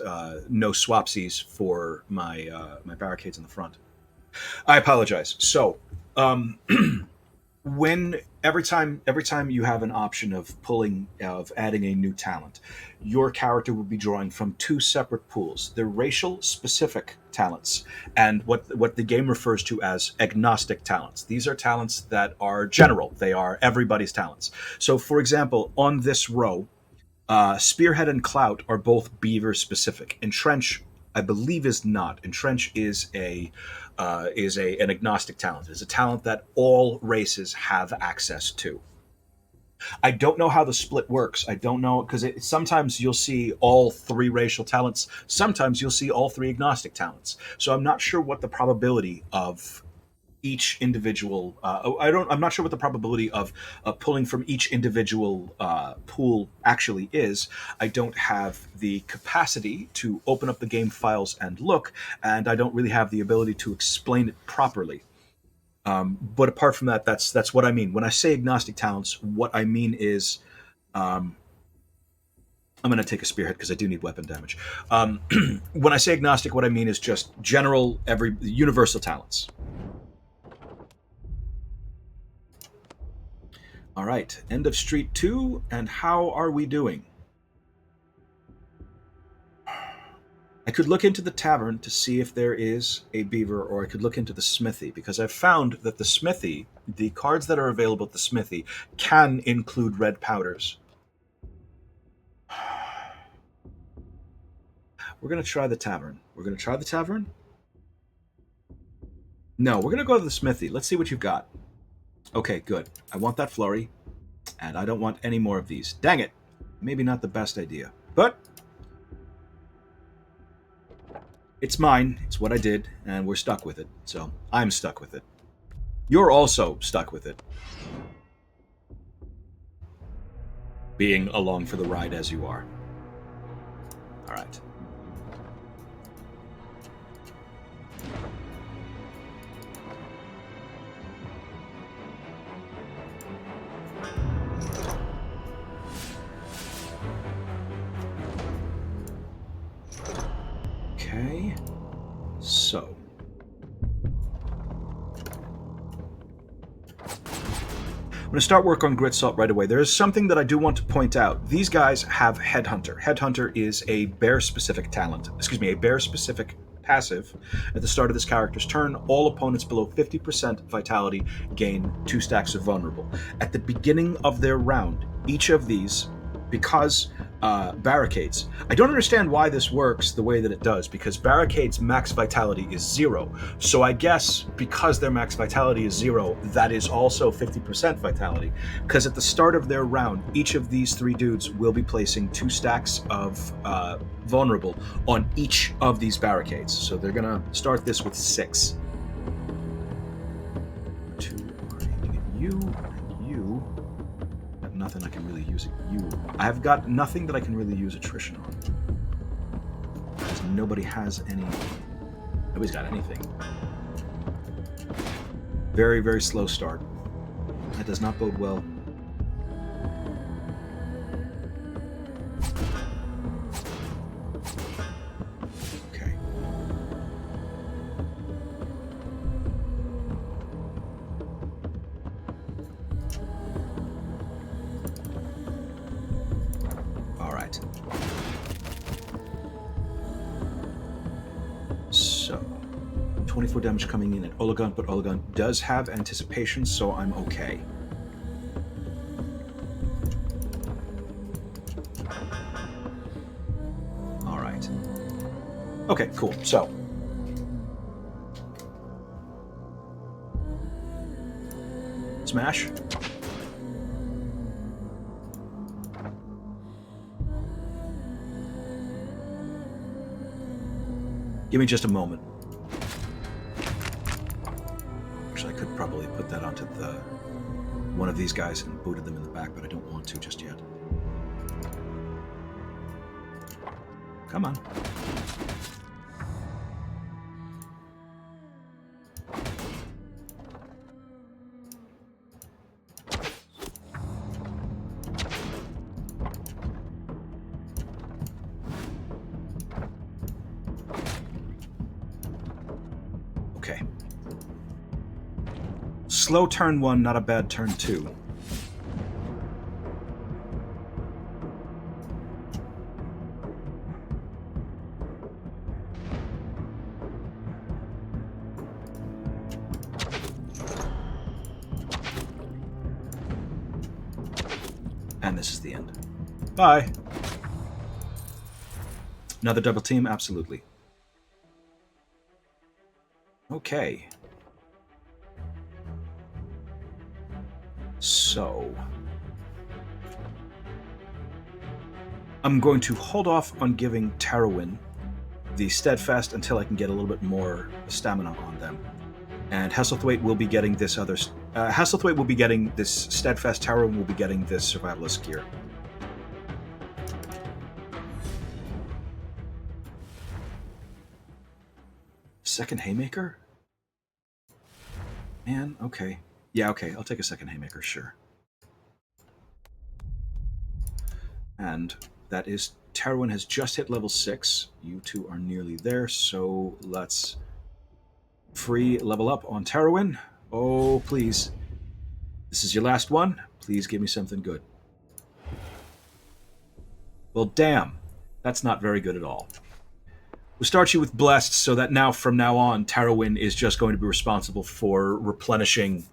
no swapsies for my my barricades in the front. I apologize. So when every time you have an option of adding a new talent, your character will be drawing from 2 separate pools. They're racial specific talents and what the game refers to as agnostic talents. These are talents that are general. They are everybody's talents. So for example, on this row, Spearhead and Clout are both beaver specific. Entrench I believe is not. Entrench is an agnostic talent. It's a talent that all races have access to. I don't know how the split works. I don't know because sometimes you'll see all three racial talents. Sometimes you'll see all three agnostic talents. So I'm not sure what the probability of each individual. I'm not sure what the probability of pulling from each individual pool actually is. I don't have the capacity to open up the game files and look, and I don't really have the ability to explain it properly. But apart from that, that's what I mean when I say agnostic talents. What I mean is, I'm going to take a spearhead because I do need weapon damage. When I say agnostic, what I mean is just general, universal talents. All right, end of Street 2, and how are we doing? I could look into the tavern to see if there is a beaver, or I could look into the smithy, because I've found that the smithy, the cards that are available at the smithy, can include red powders. We're going to try the tavern. We're going to try the tavern? No, we're going to go to the smithy. Let's see what you've got. Okay, good. I want that flurry, and I don't want any more of these. Dang it! Maybe not the best idea, but it's mine. It's what I did, and we're stuck with it. So I'm stuck with it. You're also stuck with it. Being along for the ride as you are. All right. Okay, so I'm going to start work on Grit Salt right away. There is something that I do want to point out. These guys have Headhunter. Headhunter is a bear-specific talent. Excuse me, a bear-specific passive. At the start of this character's turn, all opponents below 50% vitality gain 2 stacks of vulnerable. At the beginning of their round, each of these, because barricades. I don't understand why this works the way that it does, because barricades' max vitality is 0. So I guess because their max vitality is 0, that is also 50% vitality. Because at the start of their round, each of these 3 dudes will be placing 2 stacks of vulnerable on each of these barricades. So they're going to start this with 6. 2 are aiming at you, and you. Nothing I can really use you. I've got nothing that I can really use attrition on. Because nobody has any. Nobody's got anything. Very, very slow start. That does not bode well. Okay. All right. So, 24 damage coming in at Olagun, but Olagun does have anticipation, so I'm okay. All right. Okay, cool. So, smash. Give me just a moment. Actually, I could probably put that onto one of these guys and booted them in the back, but I don't want to just yet. Come on. Okay. Slow turn 1, not a bad turn 2. And this is the end. Bye. Another double team? Absolutely. Okay. So I'm going to hold off on giving Tarrowin the Steadfast until I can get a little bit more stamina on them. And Hesselthwaite will be getting this other. Hesselthwaite will be getting this Steadfast. Tarrowin will be getting this Survivalist gear. Second Haymaker? Man, okay. Yeah, okay, I'll take a second Haymaker, sure. And that is, Tarrowin has just hit level 6. You two are nearly there, so let's free level up on Tarrowin. Oh, please. This is your last one. Please give me something good. Well, damn. That's not very good at all. We'll start you with Blessed, so that now, from now on, Tarrowin is just going to be responsible for replenishing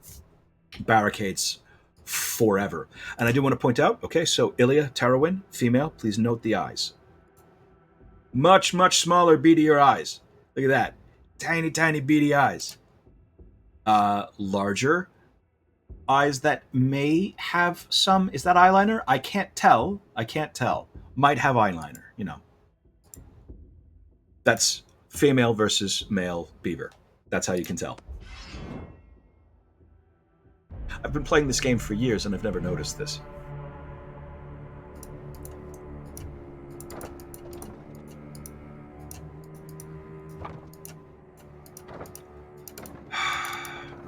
barricades forever. And I do want to point out, okay, so Ilya, Tarrowin, female, please note the eyes. Much, much smaller, beadier eyes. Look at that. Tiny, tiny, beady eyes. Larger eyes that may have some... Is that eyeliner? I can't tell. Might have eyeliner, you know. That's female versus male beaver. That's how you can tell. I've been playing this game for years and I've never noticed this.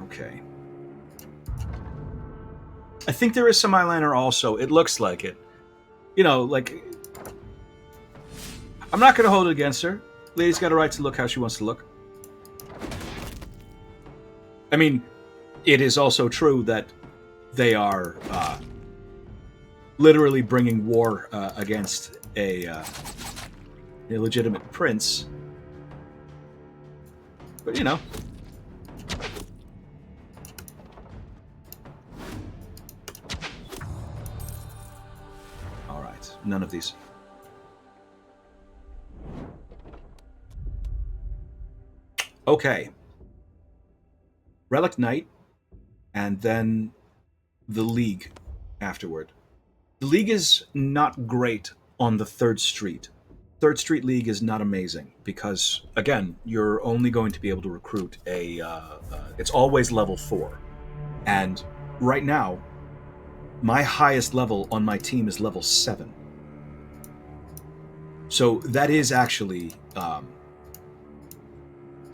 Okay. I think there is some eyeliner also. It looks like it. You know, like... I'm not going to hold it against her. Lady's got a right to look how she wants to look. I mean, it is also true that they are literally bringing war against a illegitimate prince. But, you know. All right, none of these. Okay. Relic Knight, and then the League afterward. The League is not great on the 3rd Street. 3rd Street League is not amazing because, again, you're only going to be able to recruit a... it's always level 4. And right now, my highest level on my team is level 7. So that is actually...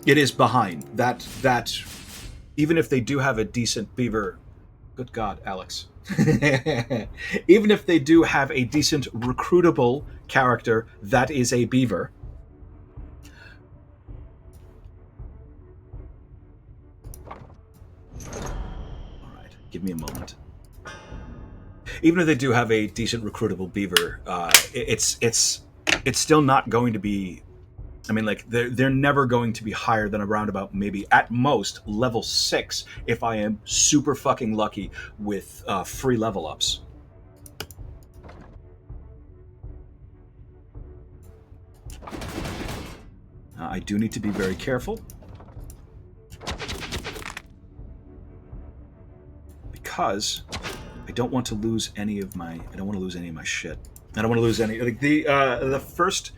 it is behind. That even if they do have a decent beaver... Good God, Alex. Even if they do have a decent recruitable character that is a beaver... Alright, give me a moment. Even if they do have a decent recruitable beaver, it's still not going to be... I mean, like, they're never going to be higher than around about maybe, at most, level 6 if I am super fucking lucky with free level ups. I do need to be very careful. Because I don't want to lose any of my... I don't want to lose any of my shit. I don't want to lose any... Like, the first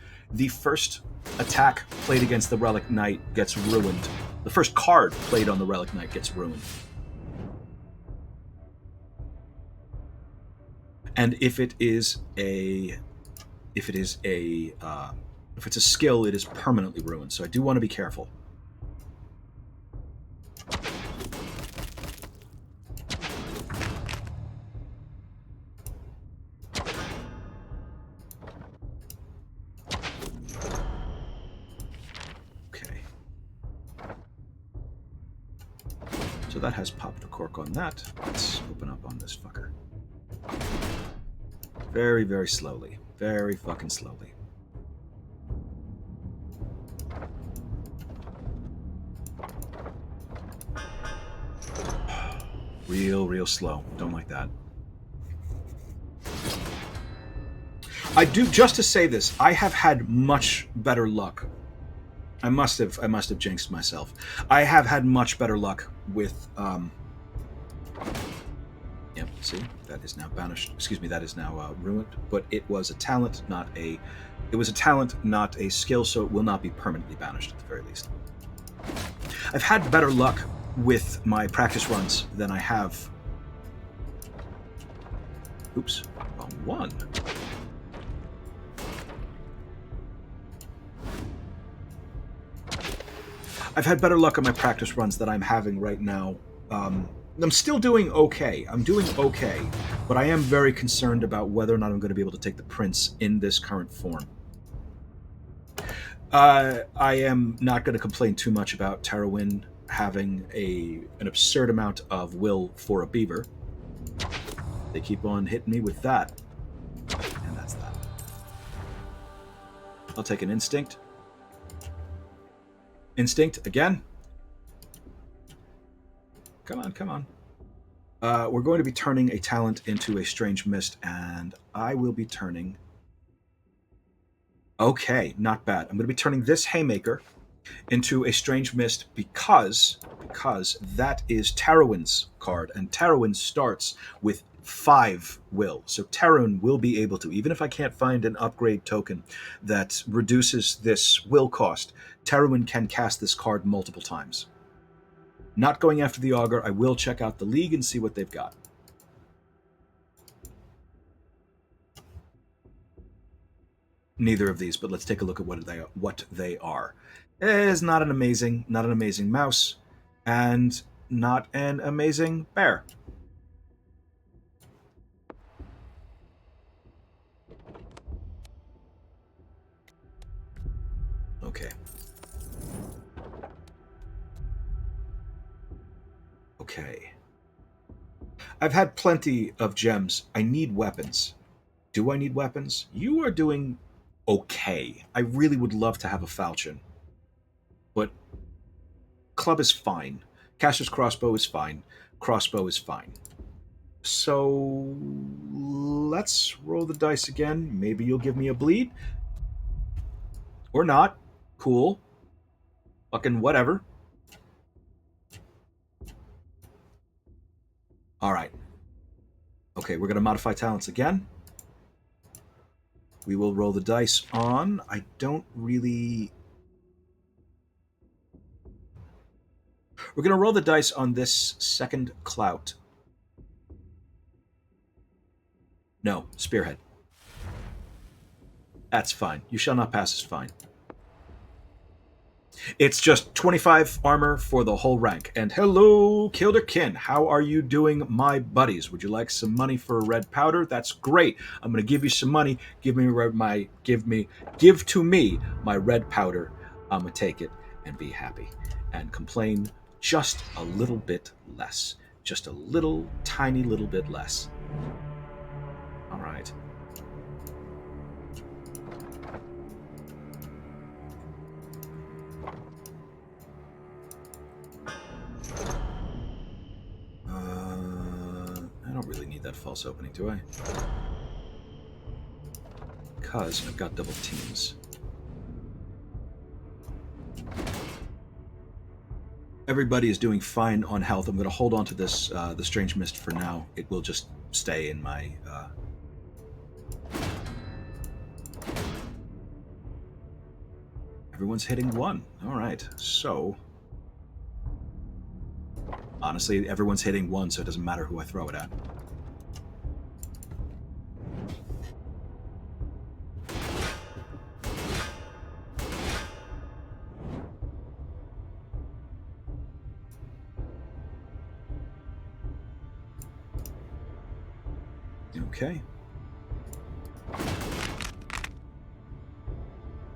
attack played against the Relic Knight gets ruined. The first card played on the Relic Knight gets ruined. And if it's a skill, it is permanently ruined. So I do want to be careful. So that has popped a cork on that. Let's open up on this fucker. Very, very slowly. Very fucking slowly. Real slow. Don't like that. I do, just to say this, I have had much better luck. I must have jinxed myself. I have had much better luck with yep, see, that is now banished. Excuse me, that is now ruined. But it was a talent, not a skill, so it will not be permanently banished at the very least. I've had better luck with my practice runs than I have. Oops, wrong one. I've had better luck on my practice runs than I'm having right now. I'm still doing okay. I'm doing okay, but I am very concerned about whether or not I'm going to be able to take the prince in this current form. I am not going to complain too much about Tarawin having an absurd amount of will for a beaver. They keep on hitting me with that, and that's that. I'll take an instinct. Instinct again. Come on, come on. We're going to be turning a talent into a strange mist, and I will be turning... Okay, not bad. I'm going to be turning this haymaker into a strange mist because that is Tarawin's card, and Tarawin starts with 5 will. So Tarawin will be able to, even if I can't find an upgrade token that reduces this will cost, Tarawin can cast this card multiple times. Not going after the Augur. I will check out the League and see what they've got. Neither of these, but let's take a look at what they are. It is not an amazing mouse, and not an amazing bear. Okay. Okay. I've had plenty of gems. I need weapons. Do I need weapons? You are doing okay. I really would love to have a falchion. But club is fine. Caster's crossbow is fine. Crossbow is fine. So let's roll the dice again. Maybe you'll give me a bleed. Or not. Cool. Fucking whatever. Alright. Okay, we're going to modify talents again. We will roll the dice on. I don't really... We're going to roll the dice on this second clout. No, spearhead. That's fine. You shall not pass is fine. It's just 25 armor for the whole rank. And hello, Kilderkin. How are you doing, my buddies? Would you like some money for red powder? That's great. I'm going to give you some money. Give to me my red powder. I'm going to take it and be happy and complain just a little bit less. Just a little, tiny little bit less. All right. I don't really need that false opening, do I? Because I've got double teams. Everybody is doing fine on health. I'm going to hold on to this, the Strange Mist for now. It will just stay in my... Everyone's hitting 1. All right, so... Honestly, everyone's hitting 1, so it doesn't matter who I throw it at. Okay.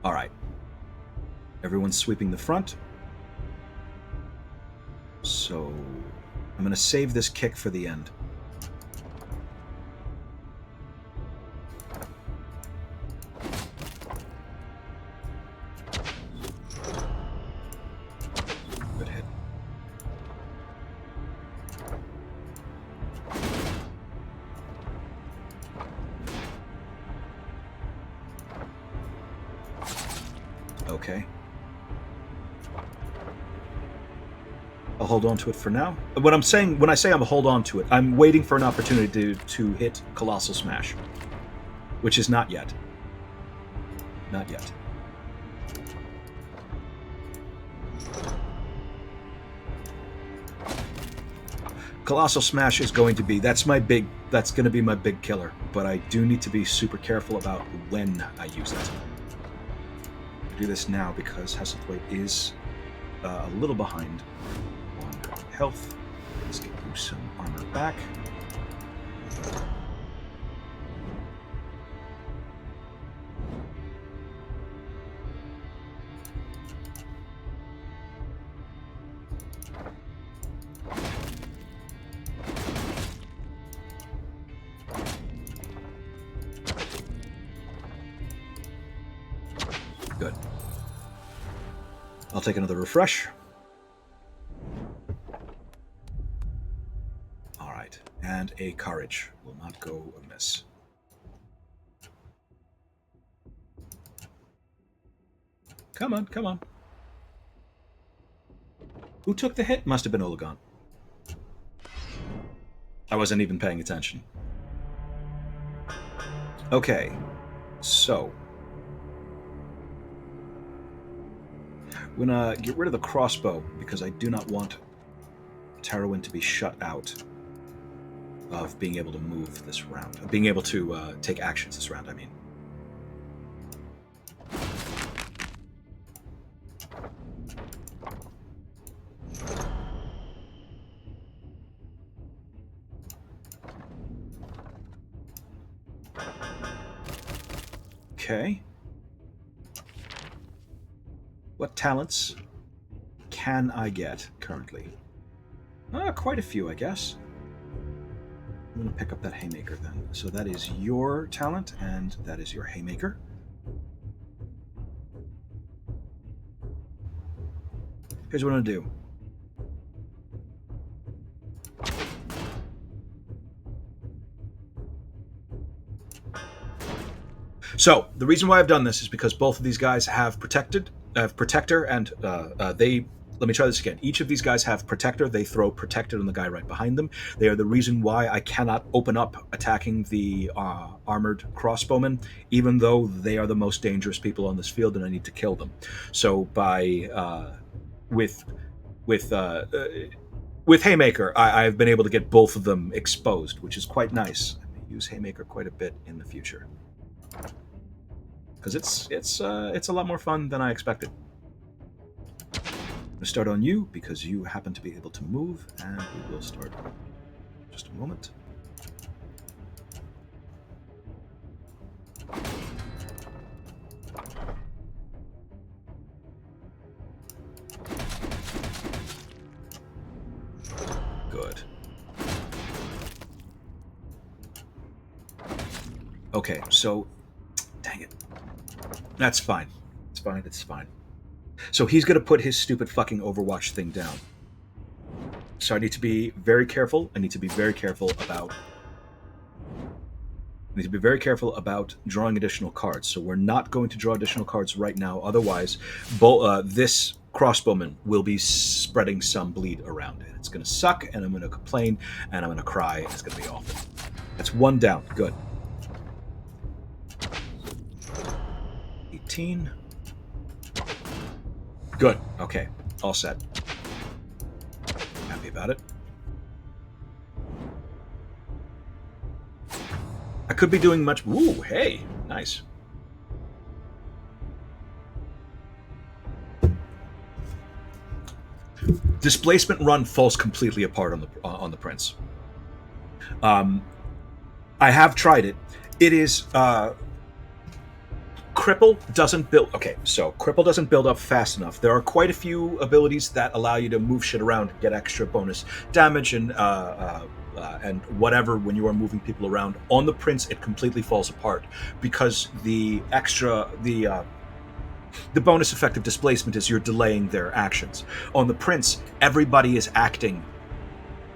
All right. Everyone's sweeping the front. So I'm going to save this kick for the end. Good hit. Okay. I'll hold on to it for now. When I say I'm hold on to it, I'm waiting for an opportunity to hit Colossal Smash, which is not yet. Not yet. Colossal Smash is going to be that's going to be my big killer, but I do need to be super careful about when I use it. I do this now because Hesselthwaite is a little behind on health. Let's get you some armor back. Good. I'll take another refresh. All right, and a courage will not go amiss. Come on, come on. Who took the hit? Must have been Olagon. I wasn't even paying attention. Okay, so I'm gonna get rid of the crossbow because I do not want Tarrowin to be shut out of being able to move this round, of being able to take actions this round, I mean. Okay. What talents can I get currently? Quite a few, I guess. I'm going to pick up that Haymaker then. So that is your talent, and that is your Haymaker. Here's what I'm going to do. So the reason why I've done this is because both of these guys have Protector, and they. Let me try this again. Each of these guys have Protector. They throw Protector on the guy right behind them. They are the reason why I cannot open up attacking the armored crossbowmen, even though they are the most dangerous people on this field, and I need to kill them. So by with Haymaker, I've been able to get both of them exposed, which is quite nice. I may use Haymaker quite a bit in the future because it's a lot more fun than I expected. I'm going to start on you because you happen to be able to move, and we will start in just a moment. Good. Okay, so dang it. That's fine. It's fine, it's fine. So he's going to put his stupid fucking Overwatch thing down. So I need to be very careful. I need to be very careful about drawing additional cards. So we're not going to draw additional cards right now. Otherwise, this crossbowman will be spreading some bleed around. And it's going to suck, and I'm going to complain, and I'm going to cry. It's going to be awful. That's one down. Good. 18. Good. Okay. All set. Happy about it. I could be doing much... Ooh, hey. Nice. Displacement run falls completely apart on the Prince. I have tried it. It is... Cripple doesn't build... Okay, so Cripple doesn't build up fast enough. There are quite a few abilities that allow you to move shit around, get extra bonus damage and whatever when you are moving people around. On the Prince, it completely falls apart because the bonus effect of displacement is you're delaying their actions. On the Prince, everybody is acting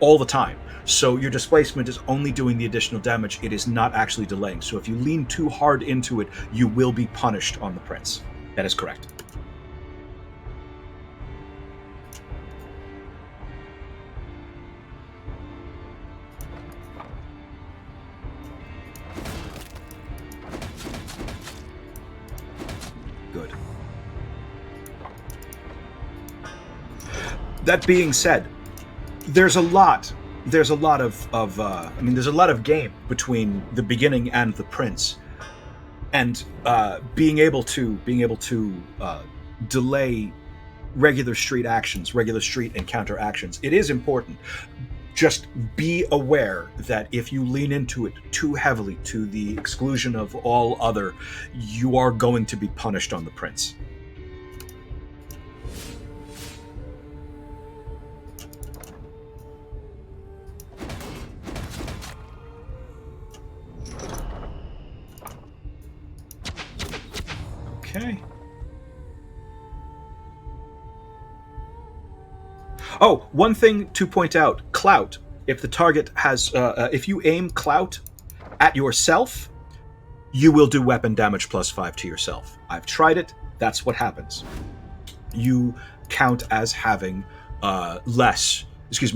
all the time. So your displacement is only doing the additional damage. It is not actually delaying. So if you lean too hard into it, you will be punished on the Prince. That is correct. Good. That being said, there's a lot of game between the beginning and the prince, and being able to delay regular street encounter actions. It is important. Just be aware that if you lean into it too heavily to the exclusion of all other, you are going to be punished on the prince. Okay. Oh, one thing to point out: clout. If the target has, if you aim clout at yourself, you will do weapon damage +5 to yourself. I've tried it. That's what happens. You count as having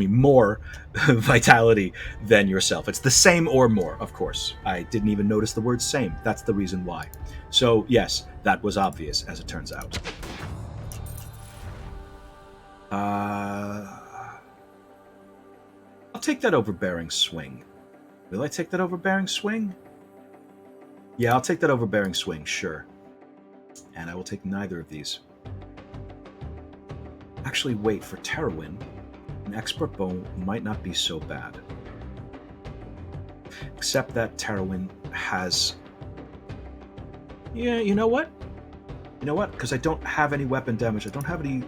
more vitality than yourself. It's the same or more, of course. I didn't even notice the word same. That's the reason why. So, yes, that was obvious, as it turns out. I'll take that overbearing swing. Will I take that overbearing swing? Yeah, I'll take that overbearing swing, sure. And I will take neither of these. Actually, wait, for Terrawin, an expert bow might not be so bad. Except that Terrawin has... Yeah, you know what? You know what? Because I don't have any weapon damage. I don't have any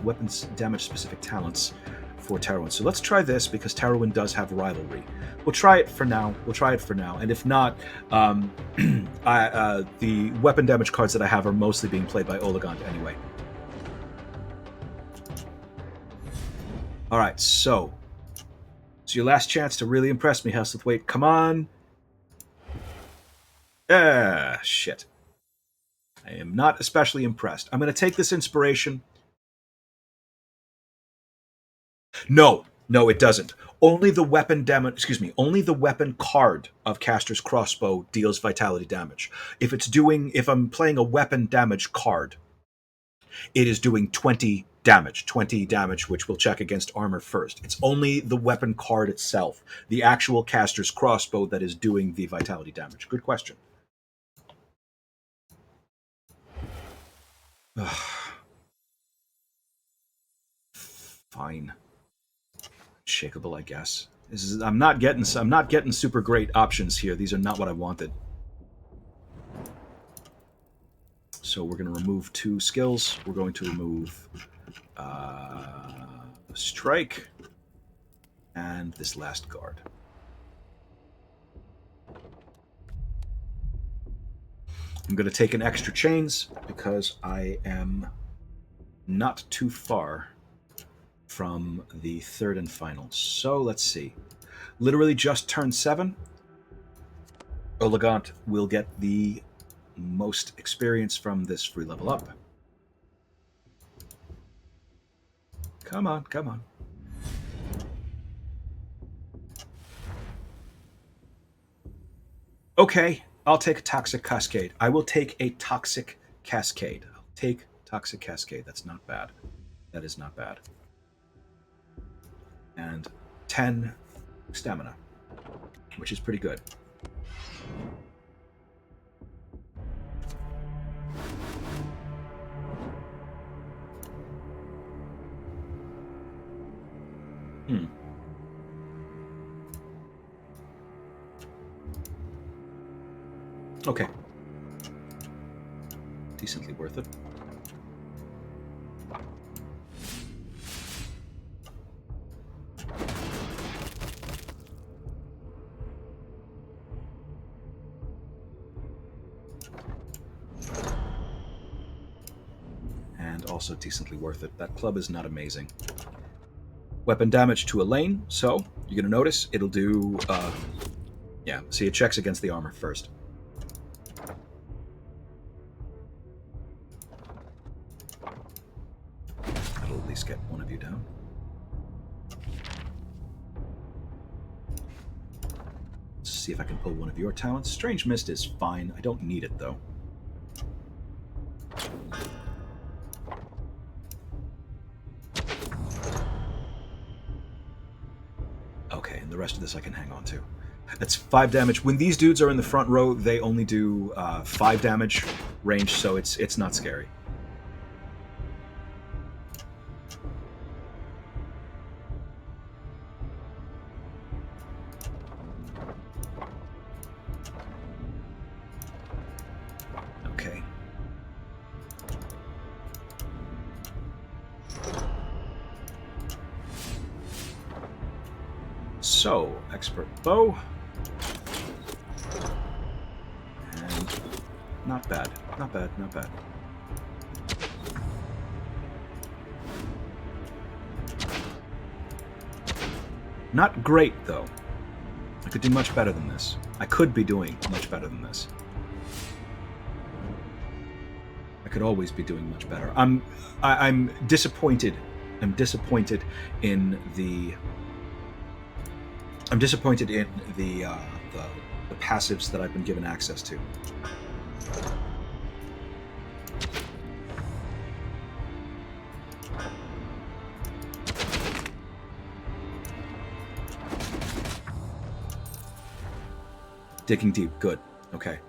weapons damage specific talents for Terrawin. So let's try this, because Terrawin does have rivalry. We'll try it for now. And if not, the weapon damage cards that I have are mostly being played by Oligant anyway. All right, so it's your last chance to really impress me, Hesselthwaite. Come on. Shit. I am not especially impressed. I'm going to take this inspiration. No, it doesn't. Only the weapon only the weapon card of Caster's Crossbow deals vitality damage. If I'm playing a weapon damage card, it is doing 20 damage, which will check against armor first. It's only the weapon card itself, the actual Caster's Crossbow, that is doing the vitality damage. Good question. Fine. Shakeable, I guess. I'm not getting super great options here. These are not what I wanted. So we're going to remove 2 skills. We're going to remove strike and this last guard. I'm going to take an extra chains because I am not too far from the third and final. So let's see. Literally just turned 7. Oligant will get the most experience from this free level up. Come on. Okay, I'll take a Toxic Cascade. I will take a Toxic Cascade. I'll take Toxic Cascade. That's not bad. That is not bad. And 10 stamina, which is pretty good. Okay. Decently worth it. And also decently worth it. That club is not amazing. Weapon damage to a lane, so you're going to notice it'll do... yeah, see, it checks against the armor first. That'll at least get one of you down. Let's see if I can pull one of your talents. Strange Mist is fine. I don't need it, though. the rest of this I can hang on to. That's 5 damage. When these dudes are in the front row, they only do 5 damage range, so it's not scary. Okay. So, expert bow. And not bad, not bad, not bad. Not great, though. I could do much better than this. I could be doing much better than this. I could always be doing much better. I'm disappointed. I'm disappointed in the passives that I've been given access to. Digging deep, good. Okay.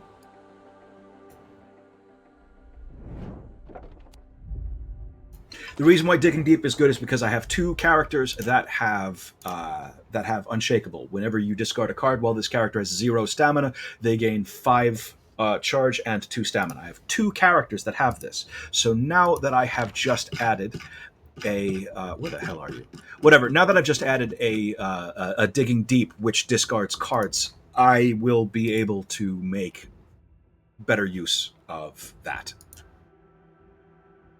The reason why digging deep is good is because I have 2 characters that have unshakable. Whenever you discard a card while this character has 0 stamina, they gain 5 charge and 2 stamina. I have 2 characters that have this. So now that I have just added a where the hell are you? Whatever. Now that I've just added a digging deep, which discards cards, I will be able to make better use of that.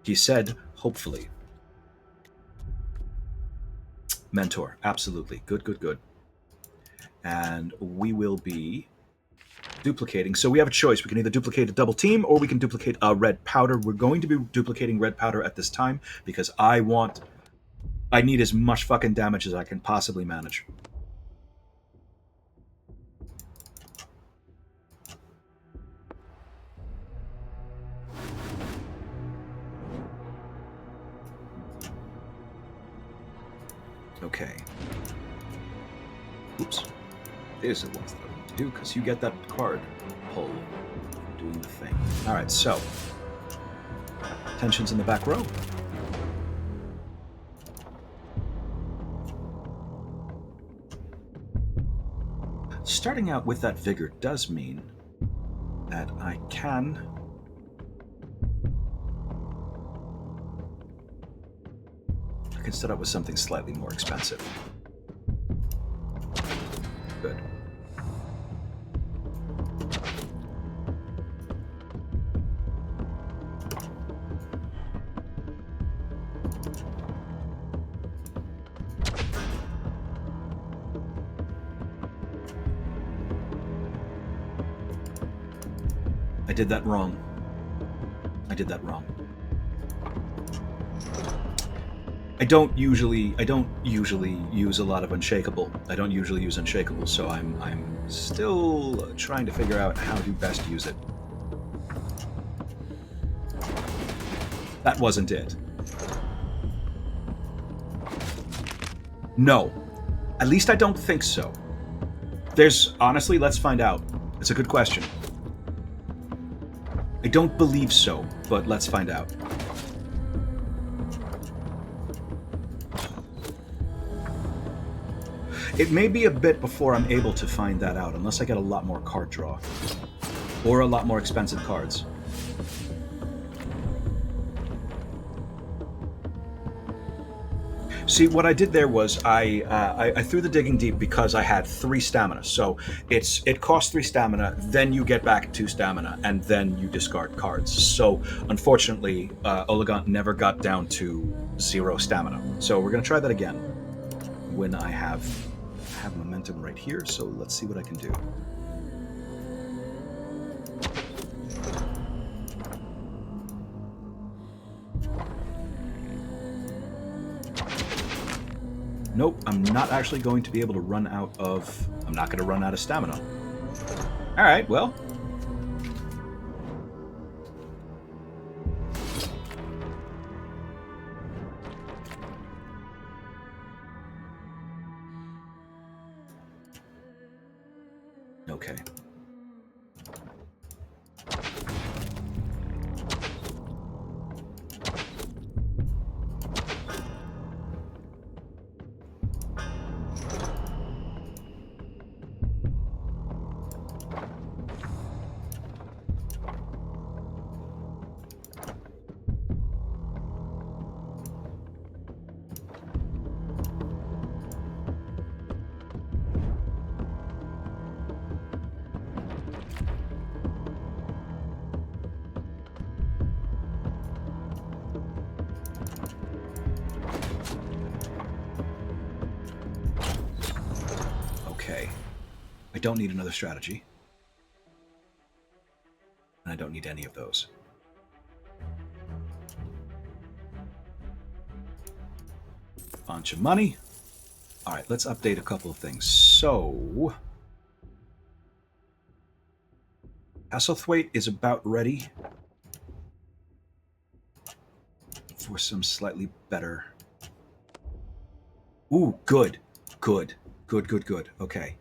He said, hopefully. Mentor, absolutely. Good, good, good. And we will be duplicating. So we have a choice. We can either duplicate a double team or we can duplicate a red powder. We're going to be duplicating red powder at this time because I need as much fucking damage as I can possibly manage. Okay. Oops. These are the ones that I want to do because you get that card pull doing the thing. All right, so tensions in the back row. Starting out with that vigor does mean that I can start out with something slightly more expensive. Good. I did that wrong. I did that wrong. I don't usually use a lot of unshakable. I don't usually use unshakable, so I'm still trying to figure out how to best use it. That wasn't it. No. At least I don't think so. Honestly, let's find out. It's a good question. I don't believe so, but let's find out. It may be a bit before I'm able to find that out, unless I get a lot more card draw. Or a lot more expensive cards. See, what I did there was I threw the digging deep because I had 3 stamina. So it costs 3 stamina, then you get back 2 stamina, and then you discard cards. So unfortunately, Oligant never got down to 0 stamina. So we're going to try that again when I have momentum right here. So let's see what I can do. Nope, I'm not actually going to be able to run out of... I'm not going to run out of stamina. Alright, well. Okay. Okay. I don't need another strategy. And I don't need any of those. Bunch of money. All right, let's update a couple of things. So, Hasselthwaite is about ready for some slightly better. Ooh, good. Good. Good, good, good. Okay.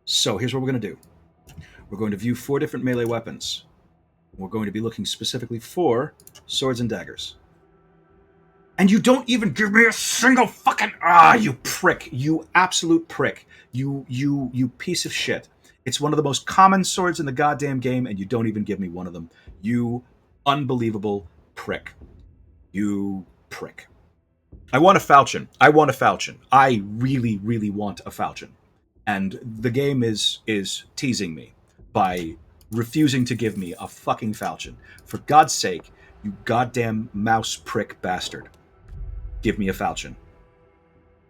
So here's what we're going to do. We're going to view 4 different melee weapons. We're going to be looking specifically for swords and daggers. And you don't even give me a single fucking... Ah, you prick. You absolute prick. You piece of shit. It's one of the most common swords in the goddamn game, and you don't even give me one of them. You unbelievable prick. You prick. I want a falchion. I want a falchion. I really, really want a falchion. And the game is teasing me by refusing to give me a fucking falchion. For God's sake, you goddamn mouse prick bastard. Give me a falchion.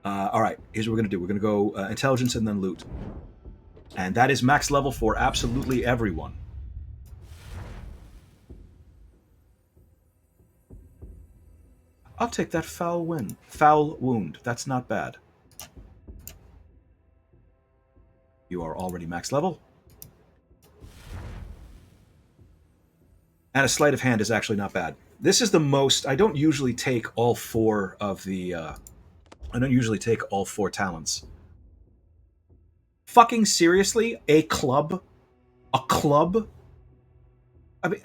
All right, here's what we're going to do. We're going to go intelligence and then loot. And that is max level for absolutely everyone. I'll take that foul win. Foul wound. That's not bad. You are already max level. And a sleight of hand is actually not bad. This is the most... I don't usually take all 4 of the... I don't usually take all 4 talents. Fucking seriously? A club? A club? I mean...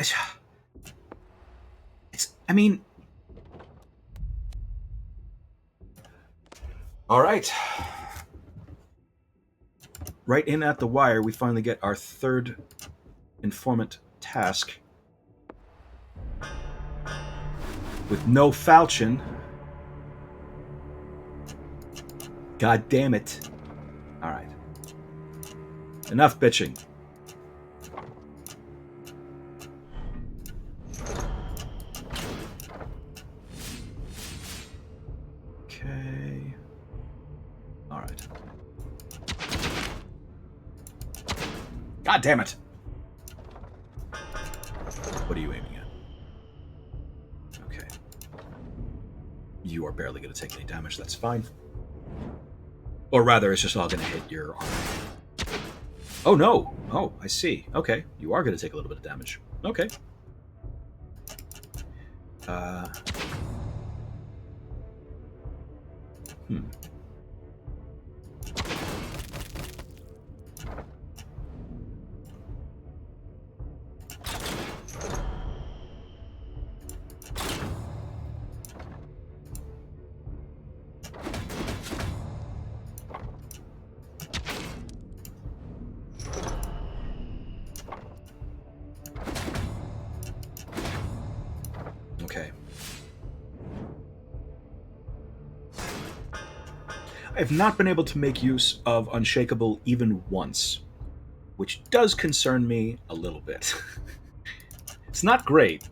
I mean... All right. Right in at the wire, we finally get our 3rd informant task. With no falchion. God damn it. All right. Enough bitching. Okay. All right. God damn it. What are you aiming at? Okay. You are barely going to take any damage. That's fine. Or rather, it's just all going to hit your arm. Oh, no. Oh, I see. Okay. You are going to take a little bit of damage. Okay. Okay. I have not been able to make use of Unshakable even once, which does concern me a little bit. It's not great.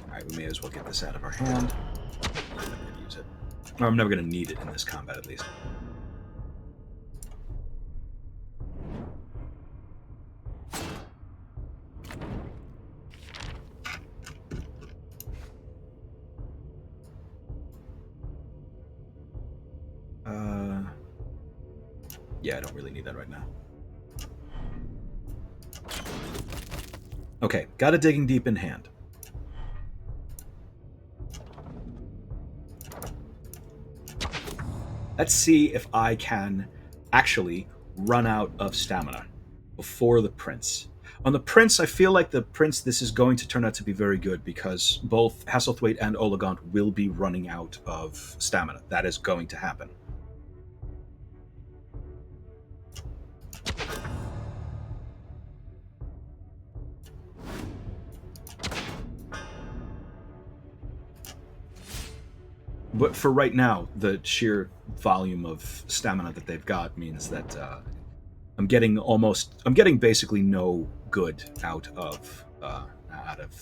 Alright, we may as well get this out of our hand. I'm never going to use it. Or I'm never going to need it in this combat, at least. Yeah, I don't really need that right now. Okay, got a digging deep in hand. Let's see if I can actually run out of stamina before the prince. On the prince, I feel like the prince, this is going to turn out to be very good because both Hasselthwaite and Oligant will be running out of stamina. That is going to happen. But for right now, the sheer volume of stamina that they've got means that I'm getting basically no good out of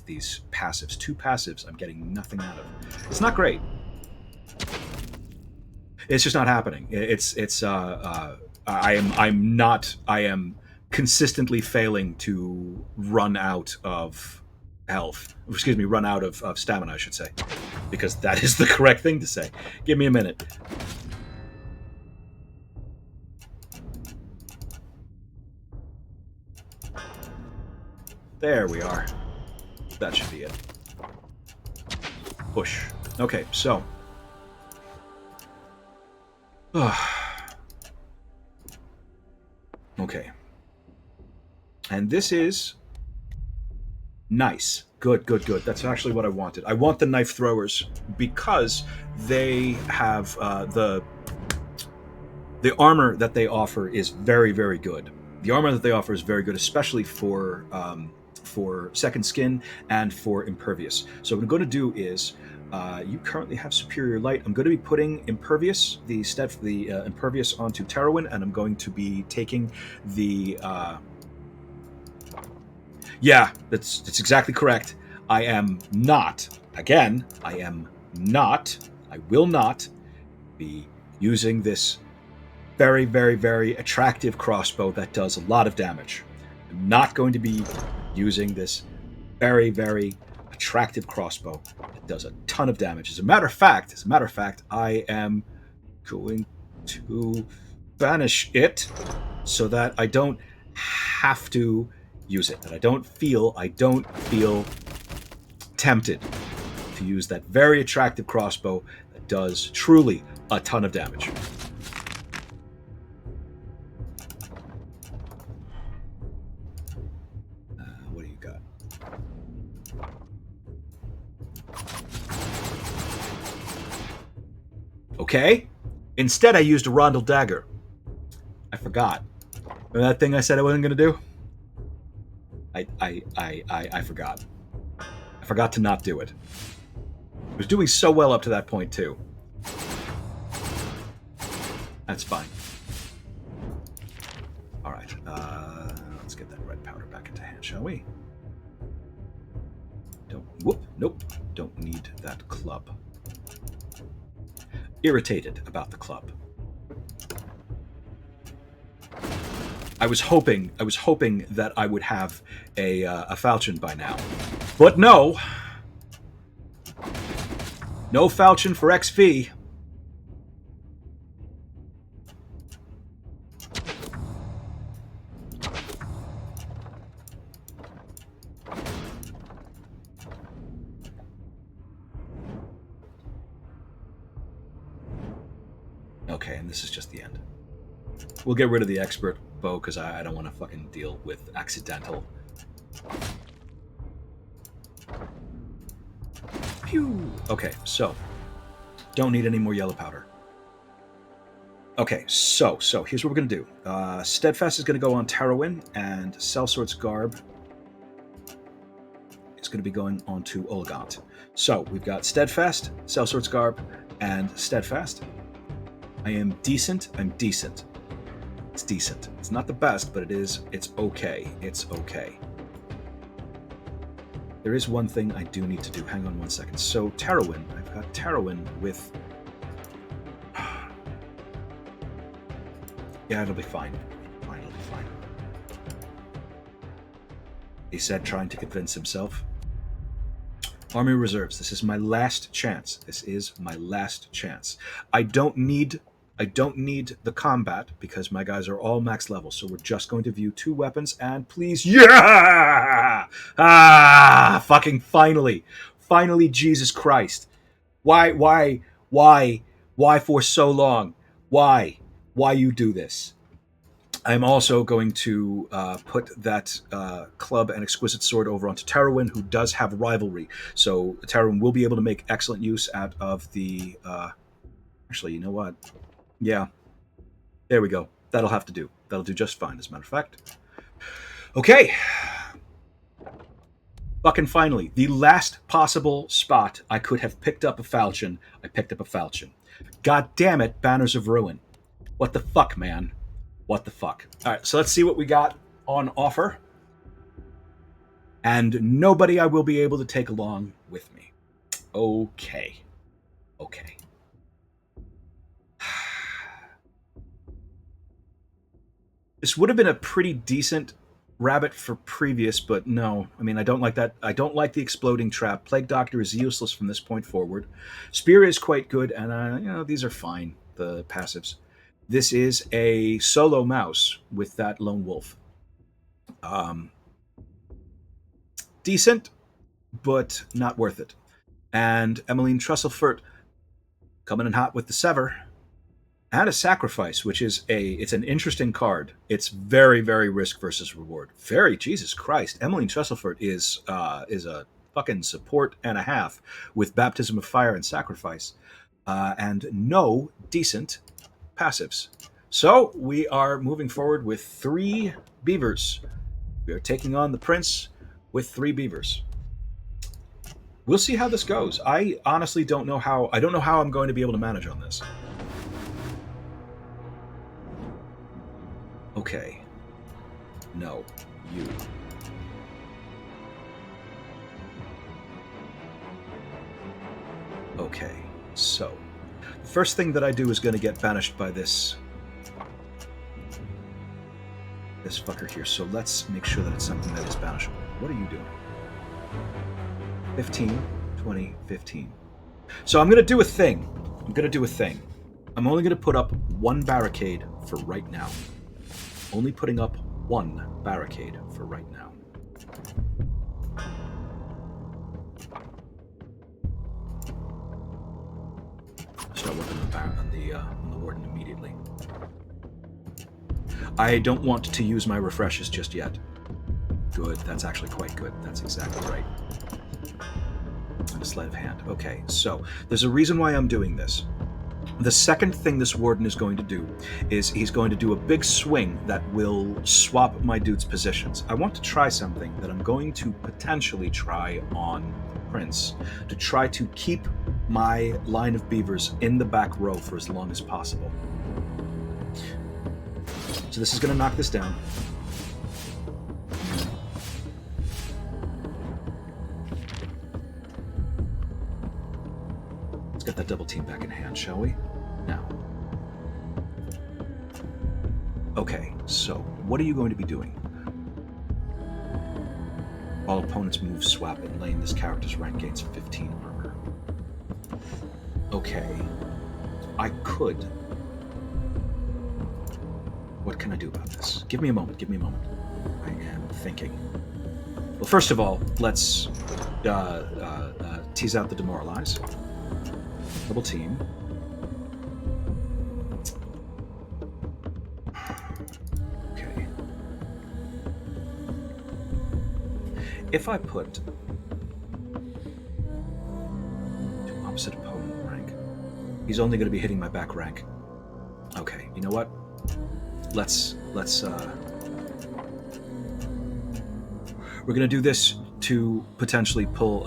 these passives. Two passives, I'm getting nothing out of. It's not great. It's just not happening. I am consistently failing to run out of health. Excuse me, run out of stamina, I should say, because that is the correct thing to say. Give me a minute. There we are. That should be it. Push. Okay, so. Okay. And this is nice. Good. That's actually what I wanted. I want the knife throwers because they have the armor that they offer is very, very good. The armor that they offer is very good, especially for second skin and for impervious. So what I'm going to do is, you currently have superior light. I'm going to be putting impervious, the impervious onto Terrawin, and I'm going to be taking the. Yeah, that's exactly correct. I am not. Again, I will not be using this very, very, very attractive crossbow that does a lot of damage. I'm not going to be using this very, very attractive crossbow that does a ton of damage. As a matter of fact, I am going to banish it so that I don't have to use it. That I don't feel tempted to use that very attractive crossbow that does truly a ton of damage. What do you got? Okay. Instead, I used a Rondel dagger. I forgot. Remember that thing I said I wasn't going to do? I forgot. I forgot to not do it. I was doing so well up to that point, too. That's fine. All right. Let's get that red powder back into hand, shall we? Nope. Don't need that club. Irritated about the club. I was hoping that I would have a falchion by now, but no falchion for XV. Okay, and this is just the end. We'll get rid of the expert bow because I don't want to fucking deal with accidental. Pew! Okay, so don't need any more yellow powder. Okay, so here's what we're gonna do. Steadfast is gonna go on Terrawin, and Sellswort's Garb is gonna be going on to Oligant. So we've got Steadfast, Sellswort's Garb, and Steadfast. I am decent. I'm decent. It's decent. It's not the best, but it's okay. It's okay. There is one thing I do need to do. Hang on one second. So Terrawin, I've got Terrawin with... Yeah, it'll be fine. Fine, it'll be fine. He said, trying to convince himself. Army Reserves, this is my last chance. This is my last chance. I don't need the combat because my guys are all max level, so we're just going to view 2 weapons and please, yeah! Fucking finally, Jesus Christ. Why for so long? Why? Why you do this? I'm also going to put that club and exquisite sword over onto Terwin, who does have rivalry. So Terwin will be able to make excellent use out of the. Actually, you know what? Yeah, there we go. That'll have to do. That'll do just fine, as a matter of fact. Okay. Fucking finally, the last possible spot I could have picked up a falchion, I picked up a falchion. God damn it, Banners of Ruin. What the fuck, man? What the fuck? All right, so let's see what we got on offer. And nobody I will be able to take along with me. Okay. Okay. This would have been a pretty decent rabbit for previous, but no. I mean, I don't like that. I don't like the exploding trap. Plague Doctor is useless from this point forward. Spear is quite good, and these are fine, the passives. This is a solo mouse with that lone wolf. Decent, but not worth it. And Emmeline Trusselfurt coming in hot with the Sever. And a Sacrifice, which is it's an interesting card. It's very, very risk versus reward. Very, Jesus Christ. Emmeline Trusselfurt is a fucking support and a half with Baptism of Fire and Sacrifice. And no decent passives. So we are moving forward with 3 beavers. We are taking on the Prince with 3 beavers. We'll see how this goes. I honestly don't know how I'm going to be able to manage on this. Okay. No. You. Okay. So, the first thing that I do is going to get banished by this fucker here. So let's make sure that it's something that is banishable. What are you doing? 15, 20, 15. So I'm going to do a thing. I'm only going to put up 1 barricade for right now. Only putting up 1 barricade for right now. Start working on the warden immediately. I don't want to use my refreshes just yet. Good, that's actually quite good. That's exactly right. And a sleight of hand. Okay, so there's a reason why I'm doing this. The second thing this warden is going to do is he's going to do a big swing that will swap my dude's positions. I want to try something that I'm going to potentially try on Prince to try to keep my line of beavers in the back row for as long as possible. So this is going to knock this down. Let's get that double team back in hand, shall we? Now. Okay, so what are you going to be doing? All opponents move, swap, and lane. This character's rank gains 15 armor. Okay. I could. What can I do about this? Give me a moment. I am thinking. Well, first of all, let's tease out the demoralize. Double team. Okay. If I put to opposite opponent rank, he's only going to be hitting my back rank. Okay, you know what? Let's we're gonna do this to potentially pull.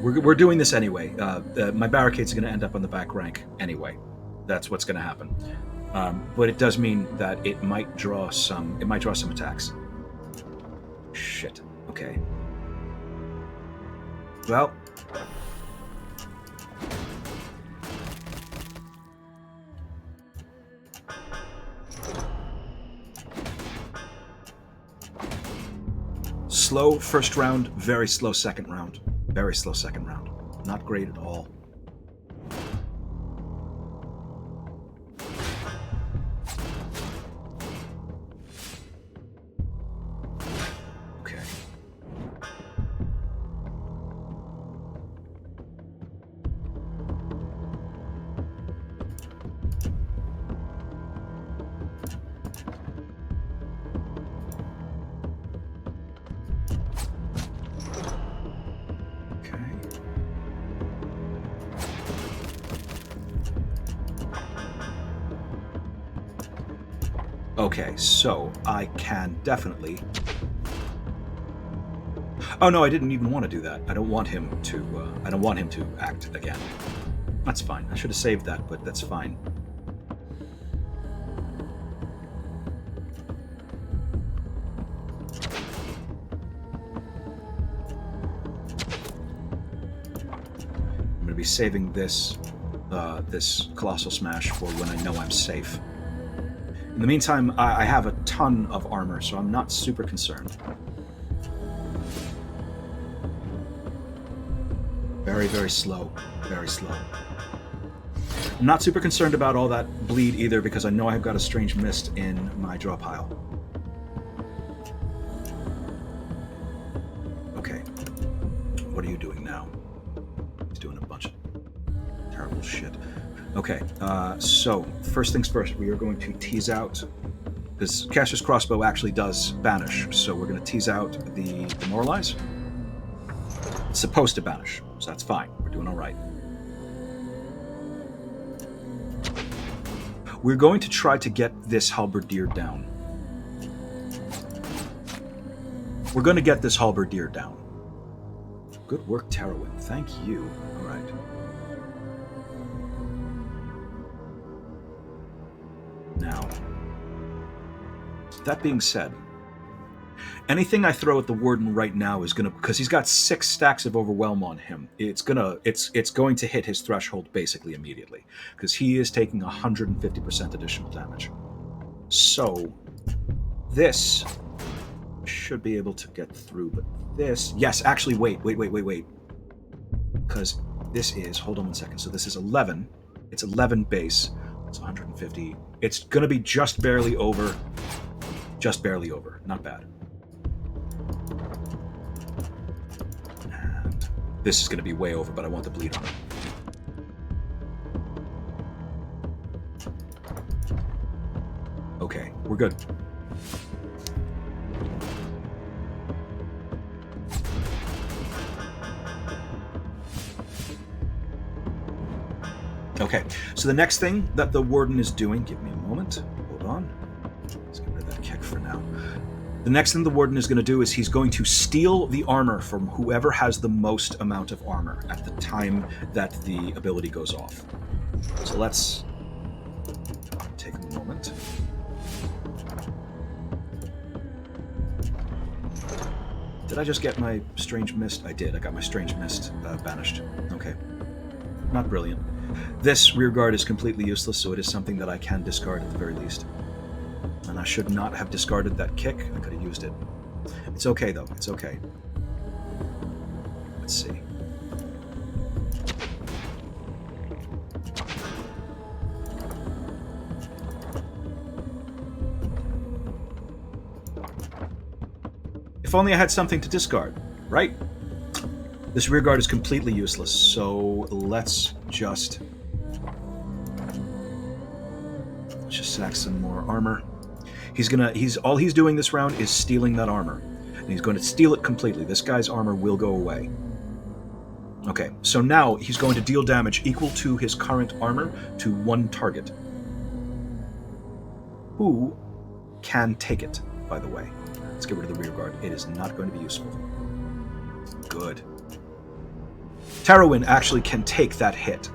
We're doing this anyway. My barricade's gonna end up on the back rank anyway. That's what's gonna happen. But it does mean that it might draw some. It might draw some attacks. Shit. Okay. Well. Slow first round, very slow second round. Very slow second round. Not great at all. Okay. Okay, so I can definitely... Oh no, I didn't even want to do that. I don't want him to act again. That's fine. I should have saved that, but that's fine. I'm going to be saving this this Colossal Smash for when I know I'm safe. In the meantime, I have a ton of armor, so I'm not super concerned. Very, very slow. Very slow. I'm not super concerned about all that bleed either, because I know I've got a Strange Mist in my draw pile. Okay. What are you doing now? He's doing a bunch of terrible shit. Okay, so first things first, we are going to tease out, because Caster's Crossbow actually does banish, so we're going to tease out the Demoralize. It's supposed to banish, so that's fine. We're doing all right. We're going to try to get this Halberdier down. We're going to get this Halberdier down. Good work, Terrawin. Thank you. All right. Now, that being said, anything I throw at the Warden right now is gonna, because he's got 6 stacks of Overwhelm on him, it's going to hit his threshold basically immediately, because he is taking 150% additional damage. So this should be able to get through, but this, yes, actually, wait, because this is, hold on one second, so this is 11, it's 11 base, it's 150, it's gonna be just barely over, not bad. And this is gonna be way over, but I want the bleed on it. Okay, we're good. Okay, so the next thing that the Warden is doing, give me a moment, hold on. Let's get rid of that kick for now. The next thing the Warden is going to do is he's going to steal the armor from whoever has the most amount of armor at the time that the ability goes off. So let's take a moment. Did I just get my Strange Mist? I did. I got my Strange Mist banished. Okay. Not brilliant. This rear guard is completely useless, so it is something that I can discard at the very least. And I should not have discarded that kick. I could have used it. It's okay, though. It's okay. Let's see. If only I had something to discard, right? This rear guard is completely useless, so let's just sack some more armor. All he's doing this round is stealing that armor. And he's going to steal it completely. This guy's armor will go away. Okay, so now he's going to deal damage equal to his current armor to one target. Who can take it, by the way? Let's get rid of the rear guard. It is not going to be useful. Good. Terrawin actually can take that hit.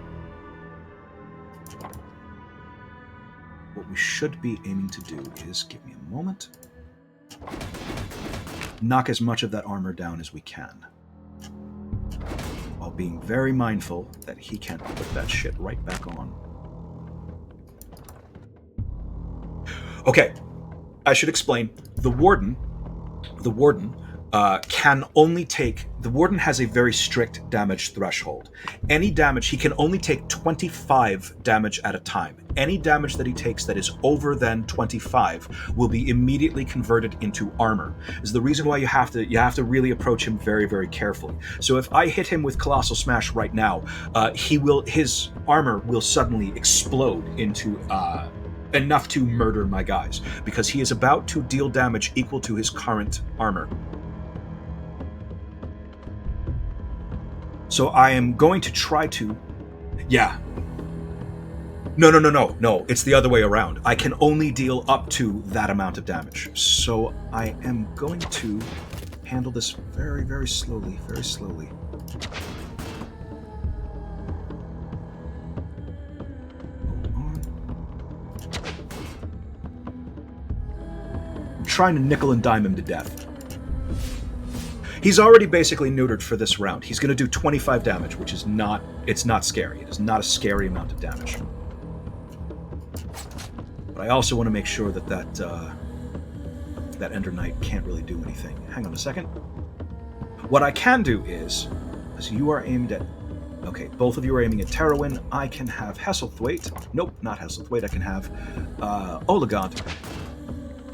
What we should be aiming to do is, give me a moment, knock as much of that armor down as we can, while being very mindful that he can't put that shit right back on. Okay, I should explain. The Warden can only take... The Warden has a very strict damage threshold. Any damage, he can only take 25 damage at a time. Any damage that he takes that is over than 25 will be immediately converted into armor. Is the reason why you have to really approach him very, very carefully. So if I hit him with Colossal Smash right now, his armor will suddenly explode into enough to murder my guys, because he is about to deal damage equal to his current armor. So I am going to try to... Yeah. No. It's the other way around. I can only deal up to that amount of damage. So I am going to handle this very, very slowly, very slowly. I'm trying to nickel and dime him to death. He's already basically neutered for this round. He's going to do 25 damage, which is not... It's not scary. It is not a scary amount of damage. But I also want to make sure that that Ender Knight can't really do anything. Hang on a second. What I can do is, as you are aimed at... Okay, both of you are aiming at Terrawin. I can have Hesselthwaite. Nope, not Hesselthwaite. I can have Oligant.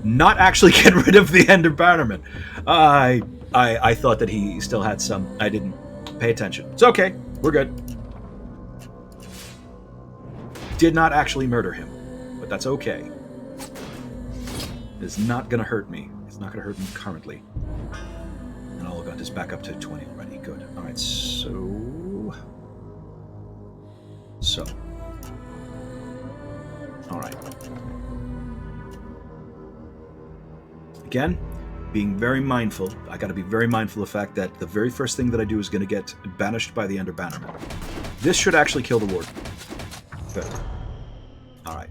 Not actually get rid of the Ender Bannerman. I thought that he still had some. I didn't pay attention. It's okay. We're good. Did not actually murder him, but that's okay. It is not going to hurt me. It's not going to hurt me currently. And Oligant is back up to 20 already. Good. All right, so... All right. Again, being very mindful. I got to be very mindful of the fact that the very first thing that I do is going to get banished by the Ender Bannerman. This should actually kill the Warden. Good. All right.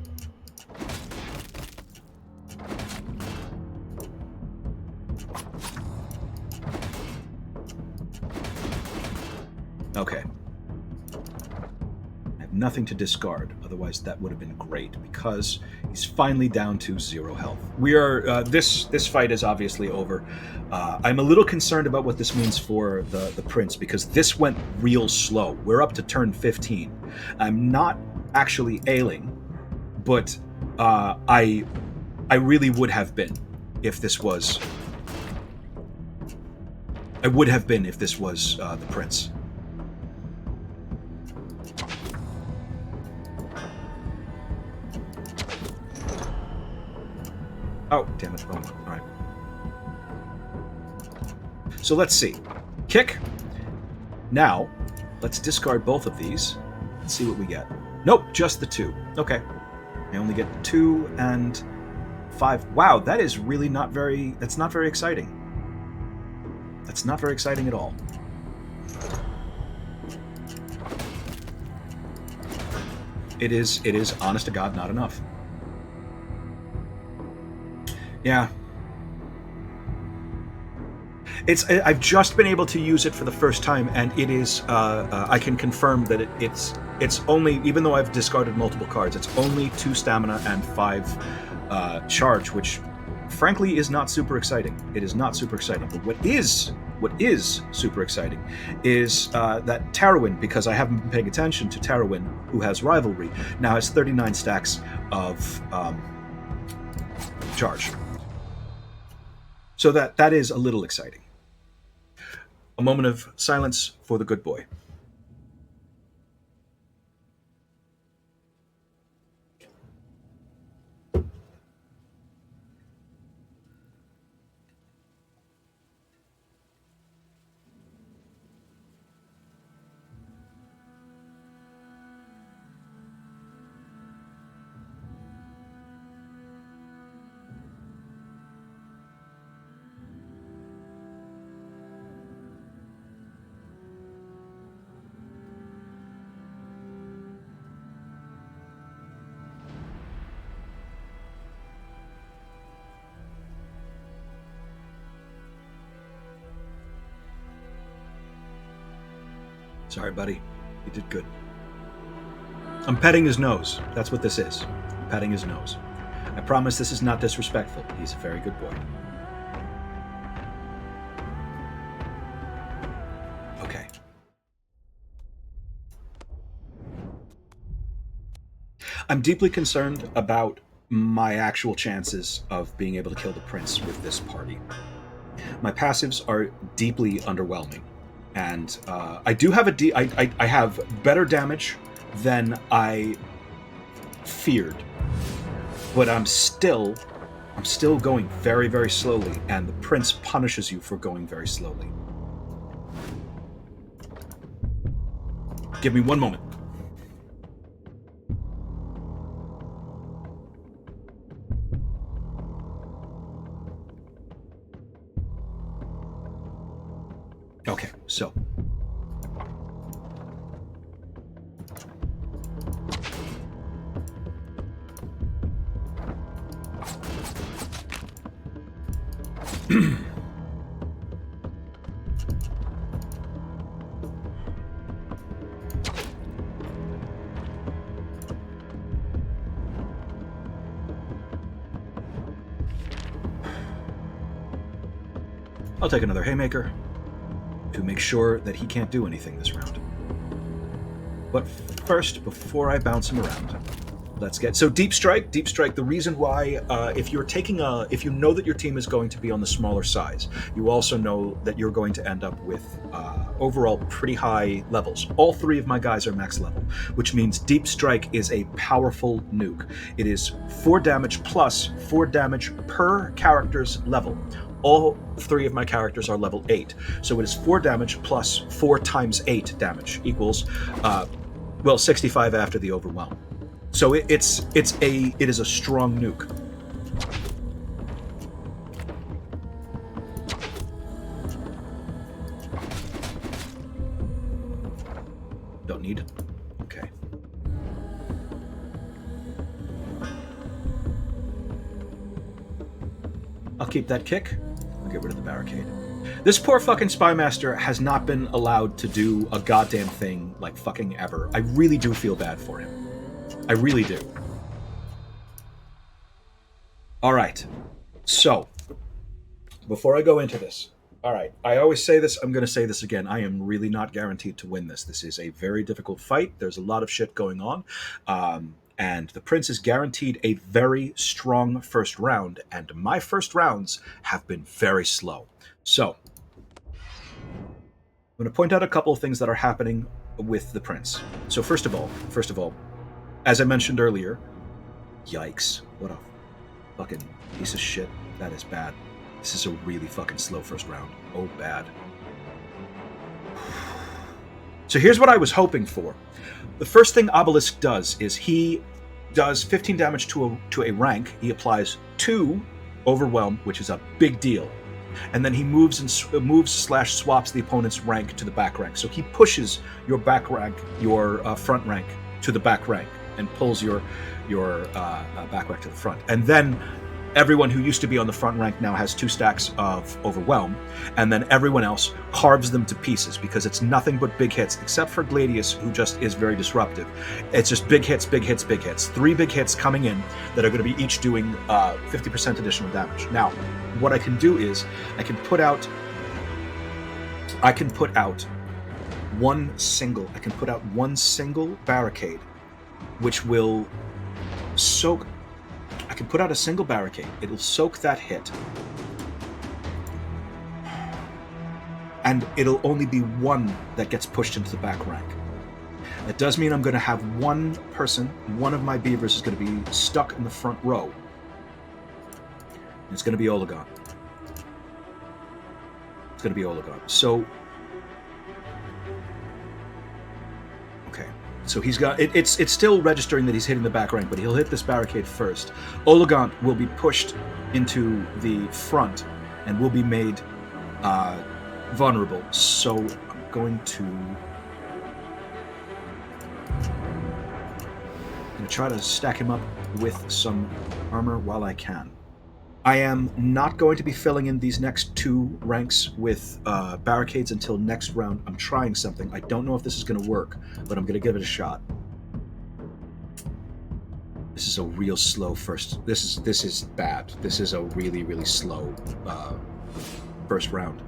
Okay. I have nothing to discard, otherwise that would have been great, because he's finally down to 0 health. We are... this fight is obviously over. I'm a little concerned about what this means for the Prince, because this went real slow. We're up to turn 15. I'm not actually ailing, but I really would have been if this was... I would have been if this was the Prince. Oh, damn it. Wrong one. All right. So let's see. Kick. Now, let's discard both of these and see what we get. Nope, just the 2. Okay. I only get 2 and 5. Wow, that is really not very... That's not very exciting. That's not very exciting at all. It is, honest to God, not enough. Yeah. I've just been able to use it for the first time, and it is, I can confirm that it's only, even though I've discarded multiple cards, it's only 2 stamina and 5 charge, which frankly is not super exciting. It is not super exciting. But what is super exciting is that Terrawin, because I haven't been paying attention to Terrawin, who has Rivalry, now has 39 stacks of charge. So that is a little exciting. A moment of silence for the good boy. Sorry, buddy. You did good. I'm petting his nose. That's what this is. I'm petting his nose. I promise this is not disrespectful. He's a very good boy. Okay. I'm deeply concerned about my actual chances of being able to kill the Prince with this party. My passives are deeply underwhelming. And I do have I have better damage than I feared, but I'm still going very, very slowly, and the Prince punishes you for going very slowly. Give me one moment. Okay, so I'll take another haymaker to make sure that he can't do anything this round. But first, before I bounce him around, let's get so deep strike. Deep strike. The reason why, if you know that your team is going to be on the smaller size, you also know that you're going to end up with overall pretty high levels. All three of my guys are max level, which means deep strike is a powerful nuke. It is 4 damage plus 4 damage per character's level. All three of my characters are level 8, so it is 4 damage plus 4 times 8 damage equals, 65 after the overwhelm. So it is a strong nuke. Don't need. Okay. I'll keep that kick. I'll get rid of the barricade. This poor fucking Spymaster has not been allowed to do a goddamn thing like fucking ever. I really do feel bad for him. I really do. All right. So, before I go into this, all right, I always say this, I'm going to say this again. I am really not guaranteed to win this. This is a very difficult fight. There's a lot of shit going on. And the Prince is guaranteed a very strong first round, and my first rounds have been very slow. So, I'm going to point out a couple of things that are happening with the Prince. So first of all, as I mentioned earlier, yikes, what a fucking piece of shit. That is bad. This is a really fucking slow first round. Oh, bad. So here's what I was hoping for. The first thing Obelisk does is he does 15 damage to a rank. He applies 2 Overwhelm, which is a big deal. And then he moves/swaps the opponent's rank to the back rank. So he pushes your back rank, your front rank, to the back rank, and pulls your back rank to the front. And then everyone who used to be on the front rank now has 2 stacks of Overwhelm, and then everyone else carves them to pieces because it's nothing but big hits, except for Gladius, who just is very disruptive. It's just big hits, big hits, big hits. 3 big hits coming in that are going to be each doing 50% additional damage. Now, what I can do is I can put out one single barricade, which will soak. I can put out a single barricade. It'll soak that hit. And it'll only be one that gets pushed into the back rank. That does mean I'm going to have one of my beavers is going to be stuck in the front row. And it's going to be Olagon. So, okay. So he's got it's still registering that he's hitting the back rank, but he'll hit this barricade first. Olagon will be pushed into the front and will be made vulnerable. So I'm going to try to stack him up with some armor while I can. I am not going to be filling in these next 2 ranks with barricades until next round. I'm trying something. I don't know if this is going to work, but I'm going to give it a shot. This is a real slow first. This is bad. This is a really, really slow first round.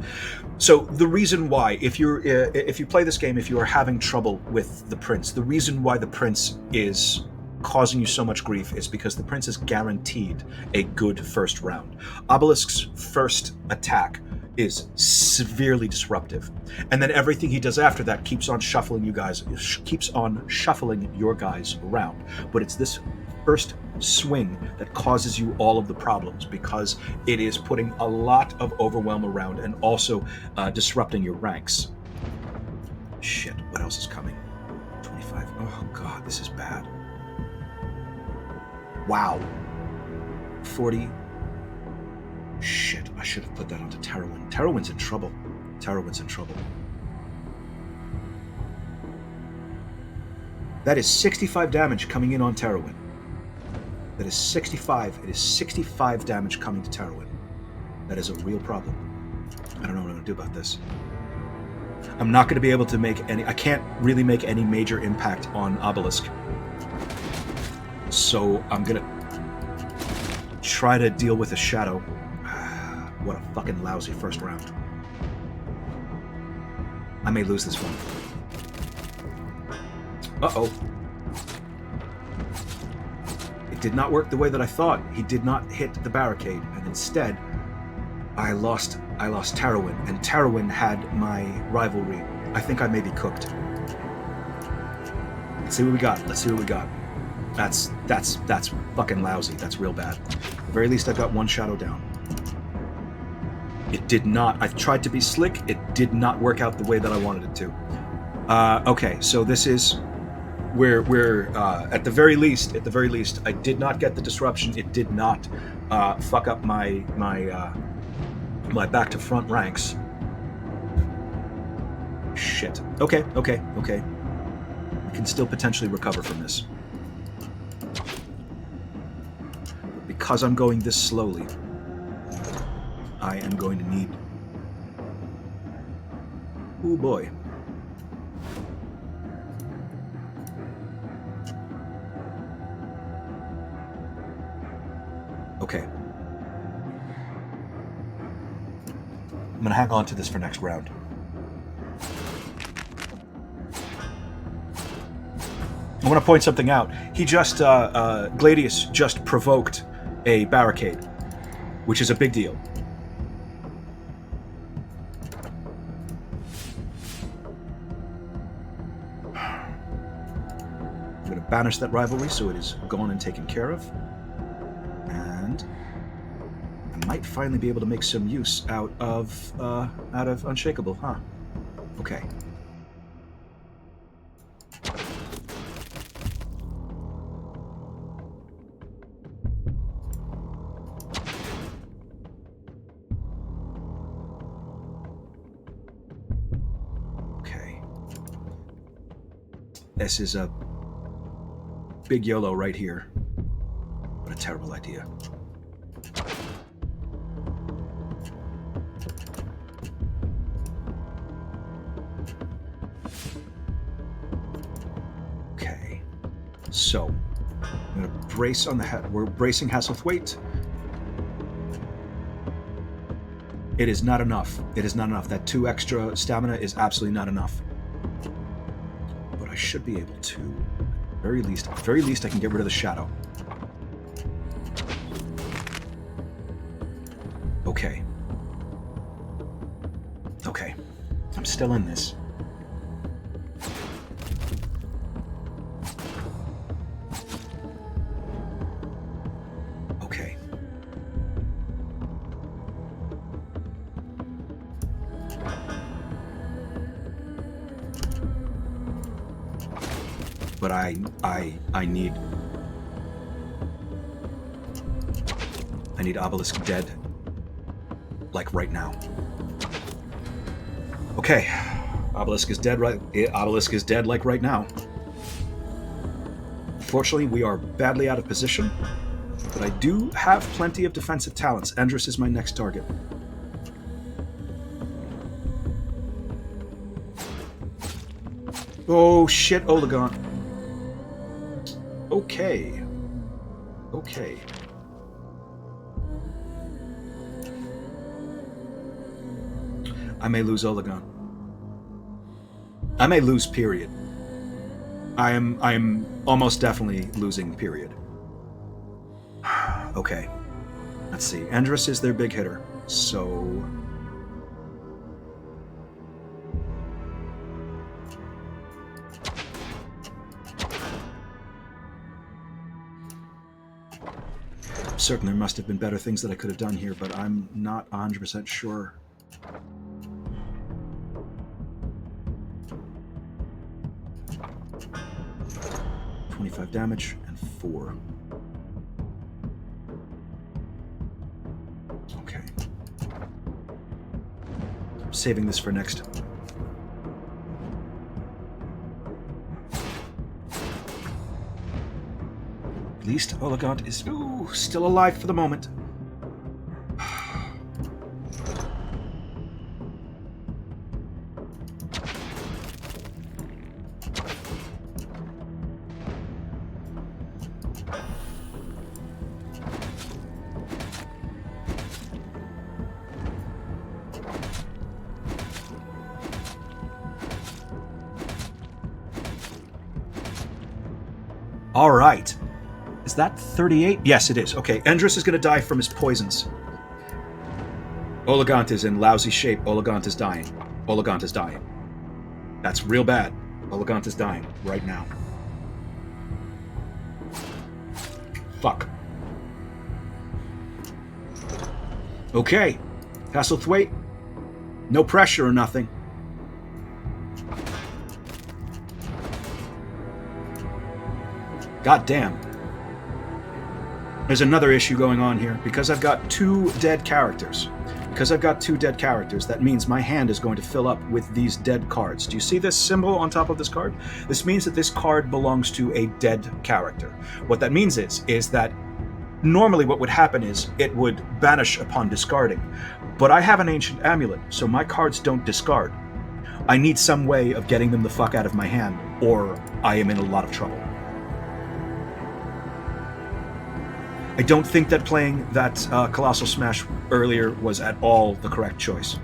So the reason why, if you play this game, if you are having trouble with the Prince, the reason why the Prince is causing you so much grief is because the Prince is guaranteed a good first round. Obelisk's first attack is severely disruptive, and then everything he does after that keeps on shuffling your guys around. But it's this first swing that causes you all of the problems, because it is putting a lot of overwhelm around and also disrupting your ranks. Shit, what else is coming? 25. Oh god, this is bad. Wow. 40. Shit, I should have put that onto Terowin. Terowin's in trouble. Terrawin's in trouble. That is 65 damage coming in on Terrawin. That is 65. It is 65 damage coming to Terrawin. That is a real problem. I don't know what I'm going to do about this. I'm not going to be able to make any... I can't really make any major impact on Obelisk. So I'm going to try to deal with a shadow. What a fucking lousy first round. I may lose this one. Uh-oh. It did not work the way that I thought. He did not hit the barricade, and instead, I lost Terrawin, and Terrawin had my rivalry. I think I may be cooked. Let's see what we got. Let's see what we got. That's fucking lousy. That's real bad. At the very least, I've got one shadow down. It did not. I tried to be slick. It did not work out the way that I wanted it to. Okay, so this is... We're at the very least, I did not get the disruption. It did not fuck up my back to front ranks. Shit. Okay. We can still potentially recover from this. But because I'm going this slowly, I am going to need... Oh boy. Okay. I'm going to hang on to this for next round. I want to point something out. He just, Gladius just provoked a barricade, which is a big deal. I'm going to banish that rivalry so it is gone and taken care of. And I might finally be able to make some use out of Unshakable, huh? Okay. Okay. This is a big YOLO right here. What a terrible idea. Okay. So, I'm going to brace on the... We're bracing Hasselthwaite. It is not enough. It is not enough. That 2 extra stamina is absolutely not enough. But I should be able to... At the very least, I can get rid of the shadow. Okay. Okay. I'm still in this. Okay. But I need Obelisk dead. Like right now. Okay. Obelisk is dead Obelisk is dead like right now. Fortunately, we are badly out of position, but I do have plenty of defensive talents. Andrus is my next target. Oh shit, Olegon. Okay. Okay. I may lose Olegon. I may lose, period. I am almost definitely losing, period. Okay. Let's see. Andrus is their big hitter, so... Certainly there must have been better things that I could have done here, but I'm not 100% sure. .25 damage and 4. Okay. saving this for next. At least Oligant is still alive for the moment. All right. Is that 38? Yes, it is. Okay, Endris is going to die from his poisons. Oligant is in lousy shape. Oligant is dying. Oligant is dying. That's real bad. Oligant is dying right now. Fuck. Okay. Hasselthwaite. No pressure or nothing. God damn. There's another issue going on here. Because I've got two dead characters. That means my hand is going to fill up with these dead cards. Do you see this symbol on top of this card? This means that this card belongs to a dead character. What that means is that normally what would happen is it would banish upon discarding. But I have an ancient amulet, so my cards don't discard. I need some way of getting them the fuck out of my hand, or I am in a lot of trouble. I don't think that playing that Colossal Smash earlier was at all the correct choice.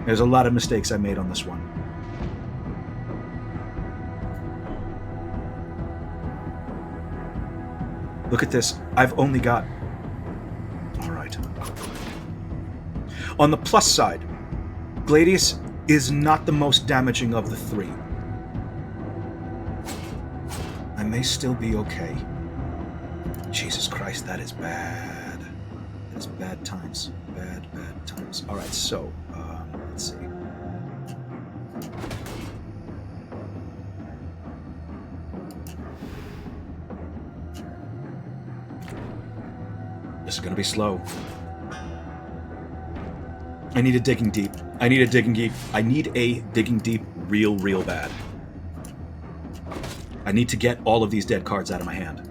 There's a lot of mistakes I made on this one. Look at this. I've only got... All right. On the plus side, Gladius is not the most damaging of the three. I may still be okay. Jesus Christ, that is bad. That is bad times. Bad times. All right, so, let's see. This is going to be slow. I need a digging deep. I need a digging deep real bad. I need to get all of these dead cards out of my hand.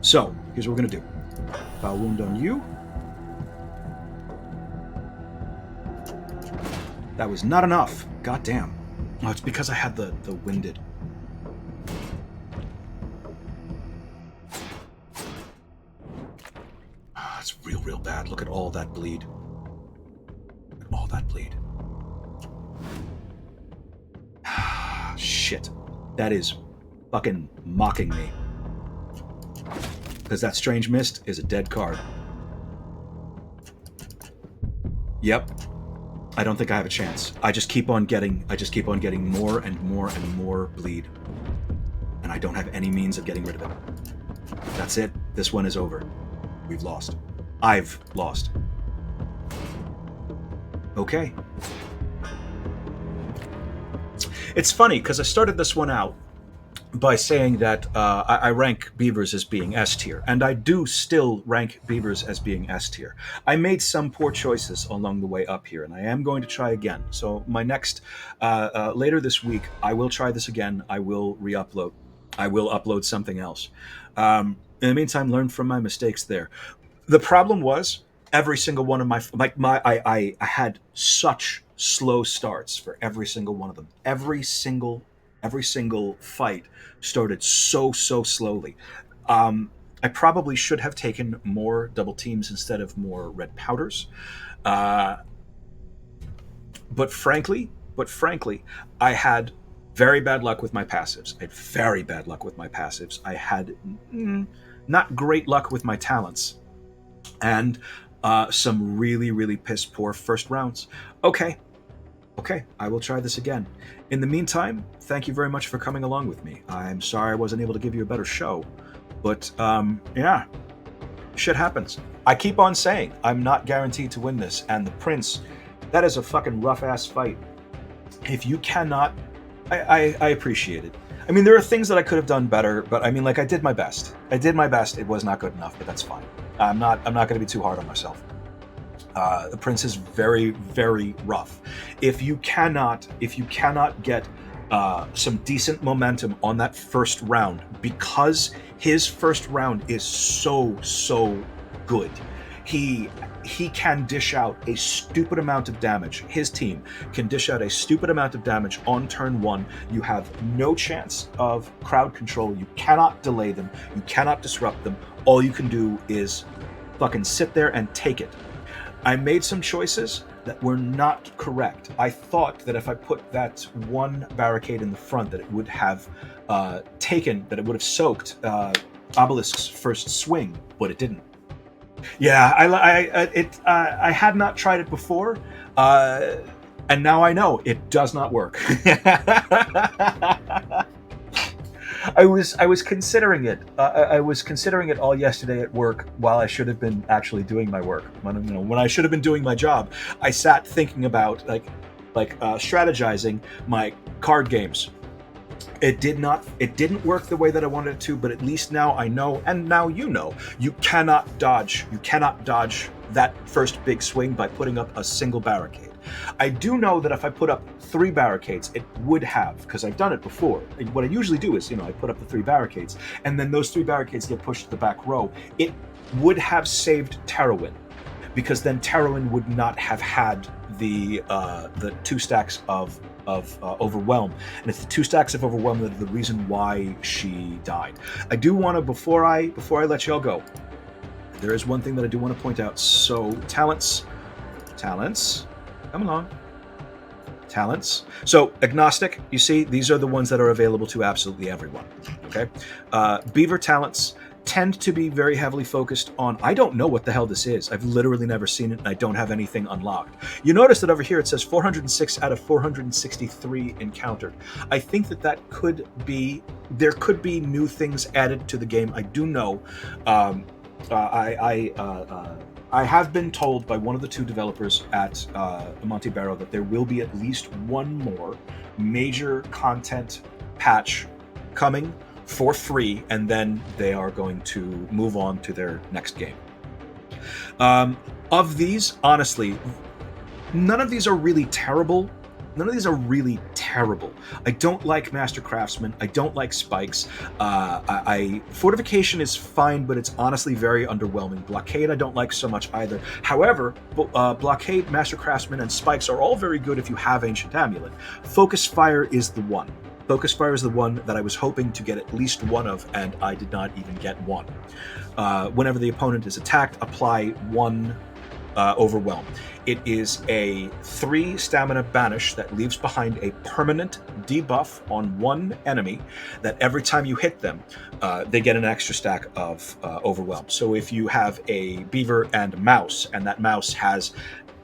So, here's what we're going to do. Foul wound on you. That was not enough. God damn. Oh, it's because I had the winded. Ah, it's real bad. Look at all that bleed. Look at all that bleed. Ah, shit. That is fucking mocking me. Because that Strange Mist is a dead card. Yep. I don't think I have a chance. I just keep on getting more and more bleed. And I don't have any means of getting rid of it. That's it. This one is over. We've lost. I've lost. Okay. It's funny, because I started this one out by saying that I rank Beavers as being S tier, and I do still rank Beavers as being S tier. I made some poor choices along the way up here, and I am going to try again. So my next, later this week, I will try this again. I will re-upload. I will upload something else. In the meantime, learn from my mistakes there. The problem was every single one of I had such slow starts for every single one of them. Every single fight started so slowly. I probably should have taken more double teams instead of more red powders. But frankly, I had very bad luck with my passives. I had not great luck with my talents. And some really piss poor first rounds. Okay, I will try this again. In the meantime, thank you very much for coming along with me. I'm sorry I wasn't able to give you a better show, but yeah, shit happens. I keep on saying I'm not guaranteed to win this, and the Prince, that is a fucking rough-ass fight. If you cannot, I appreciate it. I mean, there are things that I could have done better, but I mean, like, I did my best. I did my best. It was not good enough, but that's fine. I'm not going to be too hard on myself. The prince is very, very rough. If you cannot get some decent momentum on that first round, because his first round is so good, he can dish out a stupid amount of damage. His team can dish out a stupid amount of damage on turn one. You have no chance of crowd control. You cannot delay them. You cannot disrupt them. All you can do is fucking sit there and take it. I made some choices that were not correct. I thought that if I put that one barricade in the front, that it would have that it would have soaked Obelisk's first swing, but it didn't. Yeah, I had not tried it before, and now I know it does not work. I was considering it. I was considering it all yesterday at work, while I should have been actually doing my work. When I should have been doing my job, I sat thinking about strategizing my card games. It didn't work the way that I wanted it to, but at least now I know, and now you know, you cannot dodge that first big swing by putting up a single barricade. I do know that if I put up 3 barricades, it would have, because I've done it before. What I usually do is, I put up the 3 barricades, and then those 3 barricades get pushed to the back row. It would have saved Terowin, because then Terowin would not have had the 2 stacks of Overwhelm, and it's the 2 stacks of Overwhelm that are the reason why she died. I do want to, before I let y'all go, there is one thing that I do want to point out. So talents, come along. Talents. So agnostic, you see, these are the ones that are available to absolutely everyone. Okay, Beaver talents tend to be very heavily focused on, I don't know what the hell this is. I've literally never seen it, and I don't have anything unlocked. You notice that over here it says 406 out of 463 encountered. I think that could be, there could be new things added to the game. I do know, I have been told by one of the 2 developers at Monte Barrow that there will be at least one more major content patch coming for free, and then they are going to move on to their next game. Of these, honestly, none of these are really terrible. I don't like Master Craftsman. I don't like Spikes. Fortification is fine, but it's honestly very underwhelming. Blockade I don't like so much either. However, Blockade, Master Craftsman, and Spikes are all very good if you have Ancient Amulet. Focus Fire is the one. Focus Fire is the one that I was hoping to get at least one of, and I did not even get one. Whenever the opponent is attacked, apply 1 Overwhelm. It is a 3 stamina banish that leaves behind a permanent debuff on one enemy, that every time you hit them, they get an extra stack of Overwhelm. So if you have a Beaver and Mouse, and that Mouse has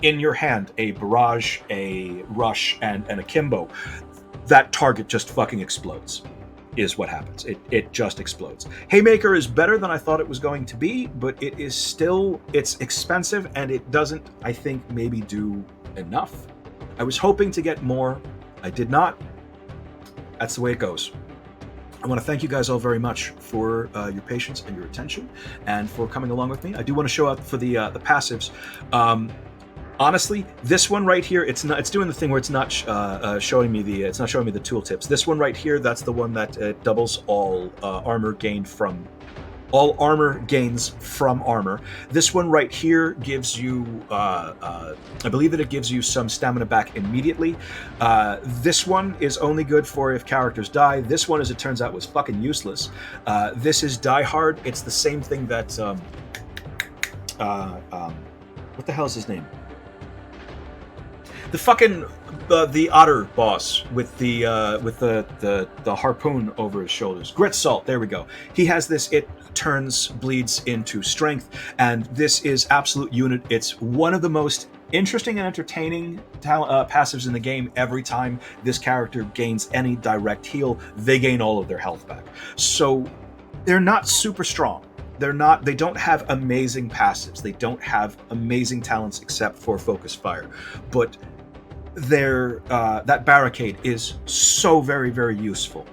in your hand a Barrage, a Rush, and a Kimbo, that target just fucking explodes, is what happens. It just explodes. Haymaker is better than I thought it was going to be, but it is still, it's expensive, and it doesn't, I think, maybe do enough. I was hoping to get more. I did not. That's the way it goes. I want to thank you guys all very much for your patience and your attention, and for coming along with me. I do want to show up for the passives. Honestly, this one right here, it's doing the thing where it's not showing me the tooltips. This one right here, that's the one that doubles all armor gains from armor. This one right here gives you, I believe that it gives you some stamina back immediately. This one is only good for if characters die. This one, as it turns out, was fucking useless. This is Die Hard. It's the same thing that, what the hell is his name? The fucking the otter boss with the harpoon over his shoulders. Grit Salt, there we go. He has this. It bleeds into strength, and this is absolute unit. It's one of the most interesting and entertaining passives in the game. Every time this character gains any direct heal, they gain all of their health back. So they're not super strong. They don't have amazing passives. They don't have amazing talents except for Focus Fire. But that barricade is so very, very useful.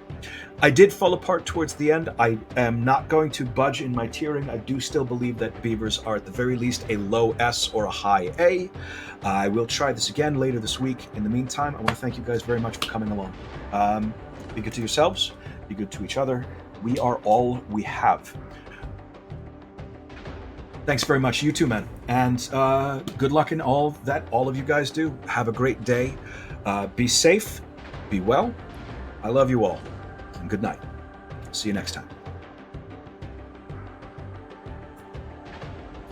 I did fall apart towards the end. I am not going to budge in my tiering. I do still believe that beavers are at the very least a low S or a high A. I will try this again later this week. In the meantime, I want to thank you guys very much for coming along. Be good to yourselves. Be good to each other. We are all we have. Thanks very much, you too, man. And good luck in all that all of you guys do. Have a great day. Be safe. Be well. I love you all. And good night. See you next time.